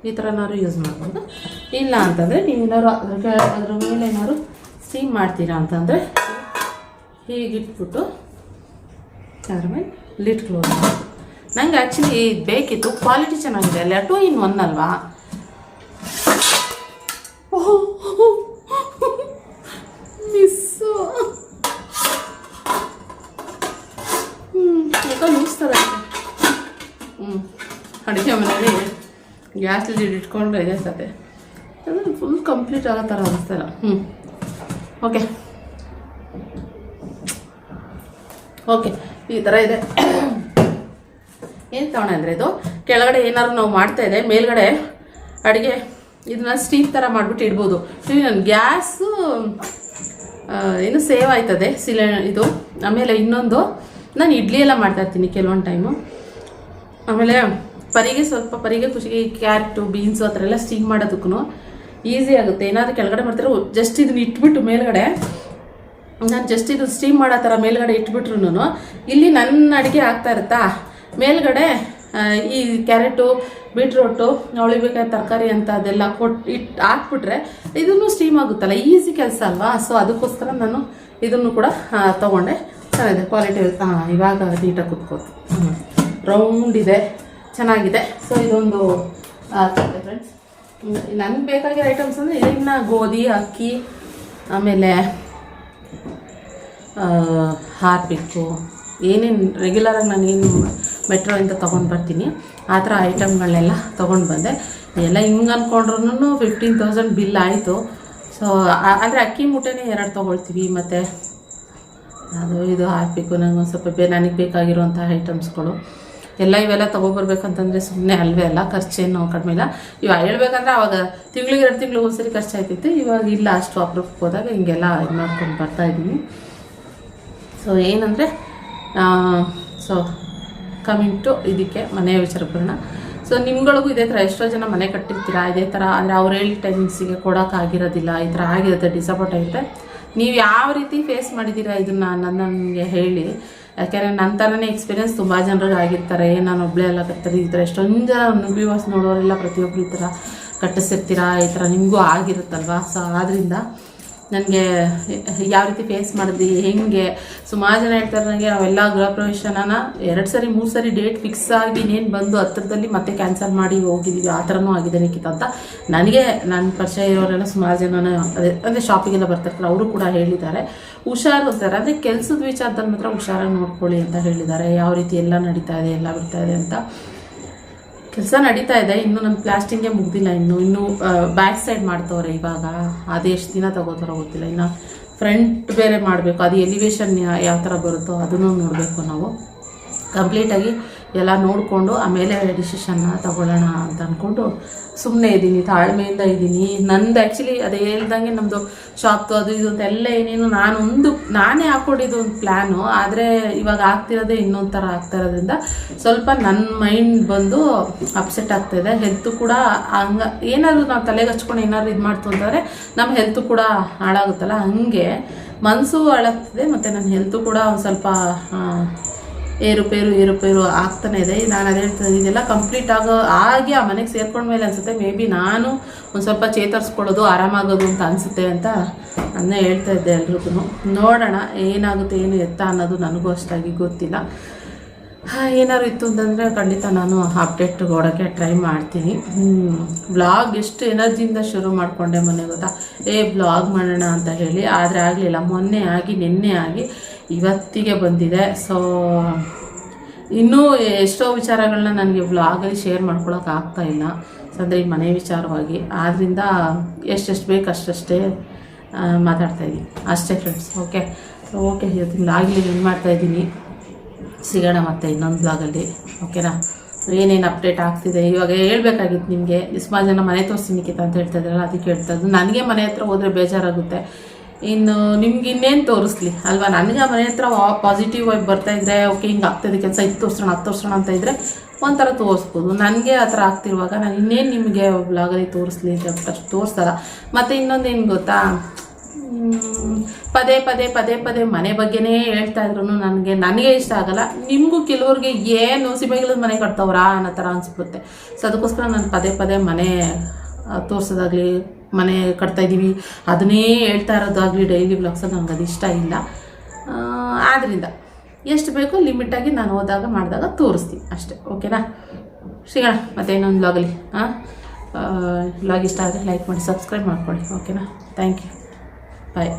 ಈ ಥರನಾರು ಯೂಸ್ ಮಾಡ್ಬೋದು. ಇಲ್ಲ ಅಂತಂದರೆ ನೀವೇನಾದ್ರು ಅದ್ರ ಮೇಲೆ ಏನಾದ್ರು ಸ್ಟೀಮ್ ಮಾಡ್ತೀರಾ ಅಂತಂದರೆ ಹೀಗಿಟ್ಬಿಟ್ಟು ಅದ್ರ ಮೇಲೆ ಲಿಡ್ ಕ್ಲೋಸ್. ನಂಗೆ ಆ್ಯಕ್ಚುಲಿ ಬೇಕಿತ್ತು, ಕ್ವಾಲಿಟಿ ಚೆನ್ನಾಗಿದೆ ಅಲ್ಲ, 2 in 1 ಅಲ್ವಾ. ಮಿಸ್ಸು ಲೂಸ್ತಾರೆ. ಅಡುಗೆ ಮನೇಲಿ ಗ್ಯಾಸ್ ಲೀಡ್ ಇಟ್ಕೊಂಡ್ರೆ ಇದೆ ಸತೆ, ಅಂದರೆ ಫುಲ್ ಕಂಪ್ಲೀಟ್ ಆಗೋ ಥರ ಅನಿಸ್ತಲ್ಲ. ಓಕೆ ಓಕೆ ಈ ಥರ ಇದೆ. ಏನು ತಗೊಂಡೆ ಅಂದರೆ, ಇದು ಕೆಳಗಡೆ ಏನಾದ್ರು ನಾವು ಮಾಡ್ತಾ ಇದೆ, ಮೇಲ್ಗಡೆ ಅಡುಗೆ ಇದನ್ನ ಸ್ಟೀಮ್ ಥರ ಮಾಡಿಬಿಟ್ಟು ಇಡ್ಬೋದು. ನನ್ನ ಗ್ಯಾಸು ಏನು ಸೇವ್ ಆಯ್ತದೆ ಇದು. ಆಮೇಲೆ ಇನ್ನೊಂದು, ನಾನು ಇಡ್ಲಿ ಎಲ್ಲ ಮಾಡ್ತಾಯಿರ್ತೀನಿ ಕೆಲವೊಂದು ಟೈಮು. ಆಮೇಲೆ ಪರಿಗೆ ಖುಷಿಗೆ ಕ್ಯಾರೆಟು ಬೀನ್ಸು ಆ ಥರ ಎಲ್ಲ ಸ್ಟೀಮ್ ಮಾಡೋದಕ್ಕೂ ಈಸಿ ಆಗುತ್ತೆ. ಏನಾದರೂ ಕೆಳಗಡೆ ಮಾಡ್ತಾರೆ, ಜಸ್ಟ್ ಇದನ್ನ ಇಟ್ಬಿಟ್ಟು ಮೇಲ್ಗಡೆ ನಾನು ಜಸ್ಟ್ ಇದು ಸ್ಟೀಮ್ ಮಾಡೋ ಥರ ಮೇಲ್ಗಡೆ ಇಟ್ಬಿಟ್ರು ಇಲ್ಲಿ ನನ್ನ ಅಡುಗೆ ಆಗ್ತಾ ಇರುತ್ತಾ, ಮೇಲ್ಗಡೆ ಈ ಕ್ಯಾರೆಟು ಬೀಟ್ರೋಟು ಉಳಿಬೇಕಾದ ತರಕಾರಿ ಅಂತ ಅದೆಲ್ಲ ಹಾಕ್ಬಿಟ್ರೆ ಇದನ್ನು ಸ್ಟೀಮ್ ಆಗುತ್ತಲ್ಲ, ಈಸಿ ಕೆಲಸ ಅಲ್ವಾ. ಸೊ ಅದಕ್ಕೋಸ್ಕರ ನಾನು ಇದನ್ನು ಕೂಡ ತೊಗೊಂಡೆ. ಚೆನ್ನಾಗಿದೆ ಕ್ವಾಲಿಟಿ. ಇವಾಗ ನೀಟಾಗಿ ಕುತ್ಕೋತು, ರೌಂಡ್ ಇದೆ, ಚೆನ್ನಾಗಿದೆ. ಸೊ ಇದೊಂದು ಫ್ರೆಂಡ್ಸ್ ನನಗೆ ಬೇಕಾಗಿರೋ ಐಟಮ್ಸ್ ಅಂದರೆ ಇದನ್ನ ಗೋಧಿ ಅಕ್ಕಿ ಆಮೇಲೆ ಹಾರ್ಪಿಕ್ಕು ಏನೇನು ರೆಗ್ಯುಲರಾಗಿ ನಾನೇನು ಮೆಟ್ರೋಯಿಂದ ತೊಗೊಂಡು ಬರ್ತೀನಿ ಆ ಥರ ಐಟಮ್ಗಳನ್ನೆಲ್ಲ ತೊಗೊಂಡು ಬಂದೆ. ಎಲ್ಲ ಹಿಂಗೆ ಅಂದ್ಕೊಂಡ್ರೂ 15,000 ಬಿಲ್ ಆಯಿತು. ಸೊ ಆದರೆ ಅಕ್ಕಿ ಮೂಟೆನೇ 2 ತೊಗೊಳ್ತೀವಿ, ಮತ್ತು ಅದು ಇದು ಹಾರ್ಪಿಕ್ಕು ನನಗೆ ಒಂದು ಸ್ವಲ್ಪ ನನಗೆ ಬೇಕಾಗಿರುವಂಥ ಐಟಮ್ಸ್ಗಳು ಇವೆಲ್ಲ ತೊಗೊಬರ್ಬೇಕಂತಂದರೆ ಸುಮ್ಮನೆ ಅಲ್ವೇ ಅಲ್ಲ, ಖರ್ಚೇನು ಕಡಿಮೆ ಇಲ್ಲ. ಇವಾಗ ಹೇಳ್ಬೇಕಂದ್ರೆ ಆವಾಗ ತಿಂಗಳಿಗೆ 2 ತಿಂಗಳಿಗೆ ಒಂದ್ಸರಿ ಖರ್ಚಾಯ್ತಿತ್ತು. ಇವಾಗ ಇಲ್ಲ, ಅಷ್ಟು ಅಪ್ರೂಪಕ್ಕೆ ಹೋದಾಗ ಹಿಂಗೆಲ್ಲ ಇದು ಮಾಡ್ಕೊಂಡು ಬರ್ತಾಯಿದ್ದೀನಿ. ಸೊ ಏನಂದರೆ ಸೊ ಕಮಿಂಗ್ ಟು ಇದಕ್ಕೆ ಮನೆಯ ವಿಚಾರ ಬರೋಣ. ಸೊ ನಿಮ್ಗಳಿಗೂ ಇದೇ ಥರ ಎಷ್ಟೋ ಜನ ಮನೆ ಕಟ್ಟಿರ್ತೀರಾ ಇದೇ ಥರ, ಅಂದರೆ ಅವ್ರು ಹೇಳಿ ಟೈಮಿಂಗ್ಸಿಗೆ ಕೊಡೋಕ್ಕಾಗಿರೋದಿಲ್ಲ, ಈ ಥರ ಆಗಿರುತ್ತೆ, ಡಿಸಪಾಯಿಂಟ್ ಆಗುತ್ತೆ. ನೀವು ಯಾವ ರೀತಿ ಫೇಸ್ ಮಾಡಿದ್ದೀರಾ ಇದನ್ನು ನನಗೆ ಹೇಳಿ. ಯಾಕೆಂದರೆ ನನ್ನ ಥರನೇ ಎಕ್ಸ್ಪೀರಿಯನ್ಸ್ ತುಂಬ ಜನರಿಗೆ ಆಗಿರ್ತಾರೆ. ನಾನು ಒಬ್ಬಳೇ ಎಲ್ಲ ಕಟ್ಟಿದ್ರೆ ಎಷ್ಟೊಂದು ಜನ ವ್ಯೂವರ್ಸ್ ನೋಡೋರೆಲ್ಲ ಪ್ರತಿಯೊಬ್ಬರು ಈ ಥರ ಕಟ್ಟಿಸಿರ್ತೀರಾ, ಈ ಥರ ನಿಮಗೂ ಆಗಿರುತ್ತಲ್ವ. ಸೊ ಆದ್ದರಿಂದ ನನಗೆ ಯಾವ ರೀತಿ ಫೇಸ್ ಮಾಡಿದ್ವಿ ಹೆಂಗೆ, ಸುಮಾರು ಜನ ಹೇಳ್ತಾರೆ ನನಗೆ ನಾವೆಲ್ಲ ಗೃಹ ಪ್ರವೇಶನ 2 ಸರಿ 3 ಸರಿ ಡೇಟ್ ಫಿಕ್ಸ್ ಆಗಿ ಇನ್ನೇನು ಬಂದು ಹತ್ತಿರದಲ್ಲಿ ಮತ್ತೆ ಕ್ಯಾನ್ಸಲ್ ಮಾಡಿ ಹೋಗಿದ್ದೀವಿ, ಆ ಥರನೂ ಆಗಿದೆ ನಿಖಿತ ಅಂತ. ನನಗೆ ನನ್ನ ಪರಿಚಯ ಇರೋರೆಲ್ಲ ಸುಮಾರು ಜನ ಅಂದರೆ ಶಾಪಿಗೆಲ್ಲ ಬರ್ತಿರ್ತಾರೆ, ಅವರು ಕೂಡ ಹೇಳಿದ್ದಾರೆ ಹುಷಾರು ಅಂತಾರೆ. ಅಂದರೆ ಕೆಲಸದ ವಿಚಾರದಲ್ಲಿ ಮಾತ್ರ ಹುಷಾರಾಗಿ ನೋಡ್ಕೊಳ್ಳಿ ಅಂತ ಹೇಳಿದ್ದಾರೆ. ಯಾವ ರೀತಿ ಎಲ್ಲ ನಡೀತಾ ಇದೆ, ಎಲ್ಲ ಬಿಡ್ತಾ ಇದೆ ಅಂತ. ಕೆಲಸ ನಡೀತಾ ಇದೆ, ಇನ್ನೂ ನನ್ನ ಪ್ಲಾಸ್ಟಿಂಗೇ ಮುಗ್ದಿಲ್ಲ. ಇನ್ನೂ ಬ್ಯಾಕ್ ಸೈಡ್ ಮಾಡ್ತವ್ರೆ ಇವಾಗ, ಅದೆಷ್ಟು ದಿನ ತಗೋತಾರೋ ಗೊತ್ತಿಲ್ಲ. ಇನ್ನು ಫ್ರಂಟ್ ಬೇರೆ ಮಾಡಬೇಕು, ಅದು ಎಲಿವೇಶನ್ ಯಾವ ಥರ ಬರುತ್ತೋ ಅದನ್ನು ನೋಡಬೇಕು ನಾವು. ಕಂಪ್ಲೀಟಾಗಿ ಎಲ್ಲ ನೋಡಿಕೊಂಡು ಆಮೇಲೆ ಡಿಸಿಷನ್ನ ತಗೊಳ್ಳೋಣ ಅಂತ ಅಂದ್ಕೊಂಡು ಸುಮ್ಮನೆ ಇದ್ದೀನಿ, ತಾಳ್ಮೆಯಿಂದ ಇದ್ದೀನಿ. ನಂದು ಆ್ಯಕ್ಚುಲಿ ಅದೇ ಹೇಳ್ದಂಗೆ ನಮ್ಮದು ಶಾಪ್ದು ಅದು ಇದು ಅಂತ ಎಲ್ಲ ಏನೇನು ನಾನೇ ಹಾಕ್ಕೊಂಡಿದ್ದು ಒಂದು ಪ್ಲ್ಯಾನು. ಆದರೆ ಇವಾಗ ಆಗ್ತಿರೋದೇ ಇನ್ನೊಂದು ಥರ ಆಗ್ತಾ ಇರೋದ್ರಿಂದ ಸ್ವಲ್ಪ ನನ್ನ ಮೈಂಡ್ ಬಂದು ಅಪ್ಸೆಟ್ ಆಗ್ತಾಯಿದೆ. ಹೆಲ್ತು ಕೂಡ ಹಂಗೆ ಏನಾದರೂ ನಾವು ತಲೆಗೆ ಹಚ್ಕೊಂಡು ಏನಾದ್ರು ಇದು ಮಾಡ್ತು ಅಂತಂದರೆ ನಮ್ಮ ಹೆಲ್ತು ಕೂಡ ಹಾಳಾಗುತ್ತಲ್ಲ, ಹಾಗೆ ಮನಸ್ಸು ಹಾಳಾಗ್ತಿದೆ ಮತ್ತು ನನ್ನ ಹೆಲ್ತು ಕೂಡ ಒಂದು ಸ್ವಲ್ಪ ಏರುಪೇರು ಆಗ್ತಾನೆ ಇದೆ. ನಾನು ಅದೇ ಹೇಳ್ತೀನಿ, ಇದೆಲ್ಲ ಕಂಪ್ಲೀಟ್ ಆಗಿ ಆ ಮನೆಗೆ ಸೇರ್ಕೊಂಡ್ಮೇಲೆ ಅನಿಸುತ್ತೆ ಮೇ ಬಿ ನಾನು ಒಂದು ಸ್ವಲ್ಪ ಚೇತರಿಸ್ಕೊಳ್ಳೋದು ಆರಾಮಾಗೋದು ಅಂತ ಅನಿಸುತ್ತೆ ಅಂತ ಅನ್ನೇ ಹೇಳ್ತಾ ಇದ್ದೆ ಎಲ್ರಿಗೂ. ನೋಡೋಣ ಏನಾಗುತ್ತೆ ಏನು ಎತ್ತ ಅನ್ನೋದು ನನಗೂ ಅಷ್ಟಾಗಿ ಗೊತ್ತಿಲ್ಲ. ಏನಾದ್ರು ಇತ್ತು ಅಂತಂದರೆ ಖಂಡಿತ ನಾನು ಅಪ್ಡೇಟ್ ಕೊಡೋಕ್ಕೆ ಟ್ರೈ ಮಾಡ್ತೀನಿ. ಬ್ಲಾಗ್ ಎಷ್ಟು ಎನರ್ಜಿಯಿಂದ ಶುರು ಮಾಡಿಕೊಂಡೆ ಮೊನ್ನೆ ಗೊತ್ತಾ, ಬ್ಲಾಗ್ ಮಾಡೋಣ ಅಂತ ಹೇಳಿ, ಆದರೆ ಆಗಲಿಲ್ಲ. ಮೊನ್ನೆ ಆಗಿ ನಿನ್ನೆ ಆಗಿ ಇವತ್ತಿಗೆ ಬಂದಿದೆ. ಸೊ ಇನ್ನೂ ಎಷ್ಟೋ ವಿಚಾರಗಳನ್ನ ನನಗೆ ಬ್ಲಾಗಲ್ಲಿ ಶೇರ್ ಮಾಡ್ಕೊಳಕ್ಕೆ ಆಗ್ತಾಯಿಲ್ಲ, ಅಂದರೆ ಈ ಮನೆ ವಿಚಾರವಾಗಿ. ಆದ್ದರಿಂದ ಎಷ್ಟೆಷ್ಟು ಬೇಕು ಅಷ್ಟೇ ಮಾತಾಡ್ತಾಯಿದ್ದೀನಿ ಅಷ್ಟೇ ಫ್ರೆಂಡ್ಸ್. ಓಕೆ ಇವತ್ತಿನ ಬ್ಲಾಗಲ್ಲಿ ಏನು ಮಾಡ್ತಾಯಿದ್ದೀನಿ, ಸಿಗೋಣ ಮತ್ತೆ ಇನ್ನೊಂದು ಬ್ಲಾಗಲ್ಲಿ. ಓಕೆನಾ, ಏನೇನು ಅಪ್ಡೇಟ್ ಆಗ್ತಿದೆ ಇವಾಗ ಹೇಳ್ಬೇಕಾಗಿತ್ತು ನಿಮಗೆ. ಸುಮಾರು ಜನ ಮನೆ ತೋರಿಸಿ ನಿಖಿತ ಅಂತ ಹೇಳ್ತಾ ಇದ್ದಾರಲ್ಲ, ಅದಕ್ಕೆ ಹೇಳ್ತಾ ಇದ್ದು. ನನಗೆ ಮನೆ ಹತ್ರ ಹೋದರೆ ಬೇಜಾರಾಗುತ್ತೆ, ಇನ್ನು ನಿಮ್ಗೆ ಇನ್ನೇನು ತೋರಿಸ್ಲಿ ಅಲ್ವಾ. ನನಗೆ ಮನೆ ಹತ್ರ ಪಾಸಿಟಿವ್ ಆಗಿ ಬರ್ತಾಯಿದ್ರೆ ಓಕೆ ಹಿಂಗೆ ಆಗ್ತಾಯಿದೆ ಕೆಲಸ, ಇದು ತೋರಿಸೋಣ ಅದು ತೋರಿಸೋಣ ಅಂತ ಇದ್ದರೆ ಒಂಥರ ತೋರಿಸ್ಬೋದು. ನನಗೆ ಆ ಥರ ಆಗ್ತಿರುವಾಗ ನಾನು ಇನ್ನೇನು ನಿಮಗೆ ಬ್ಲಾಗಲ್ಲಿ ತೋರಿಸ್ಲಿ ಅಂತ ಅಷ್ಟು ತೋರಿಸ್ತಲ್ಲ. ಮತ್ತು ಇನ್ನೊಂದೇನು ಗೊತ್ತಾ, ಪದೇ ಮನೆ ಬಗ್ಗೆನೇ ಹೇಳ್ತಾ ಇದ್ರು ನನಗೆ ಇಷ್ಟ ಆಗಲ್ಲ. ನಿಮಗೂ ಕೆಲವ್ರಿಗೆ ಏನು ಸಿಮೆಗಿಲದ ಮನೆ ಕಟ್ತವ್ರಾ ಅನ್ನೋ ಥರ ಅನಿಸ್ಬಿಡುತ್ತೆ. ಸೊ ಅದಕ್ಕೋಸ್ಕರ ನಾನು ಪದೇ ಮನೆ ತೋರಿಸೋದಾಗಲಿ, ಮನೆ ಕಟ್ತಾಯಿದ್ದೀವಿ ಅದನ್ನೇ ಹೇಳ್ತಾ ಇರೋದಾಗಲಿ ಡೈಲಿ ಬ್ಲಾಗ್ಸಲ್ಲಿ ನನಗೆ ಅದು ಇಷ್ಟ ಇಲ್ಲ. ಆದ್ದರಿಂದ ಎಷ್ಟು ಬೇಕೋ ಲಿಮಿಟಾಗಿ ನಾನು ಹೋದಾಗ ಮಾಡಿದಾಗ ತೋರಿಸ್ತೀನಿ ಅಷ್ಟೇ. ಓಕೆನಾ, ಸಿಗೋಣ ಮತ್ತೆ ಇನ್ನೊಂದು ಬ್ಲಾಗಲ್ಲಿ. ಬ್ಲಾಗ್ ಇಷ್ಟ ಆದರೆ ಲೈಕ್ ಮಾಡಿ ಸಬ್ಸ್ಕ್ರೈಬ್ ಮಾಡ್ಕೊಳ್ಳಿ. ಓಕೆನಾ, ಥ್ಯಾಂಕ್ ಯು, ಬಾಯ್.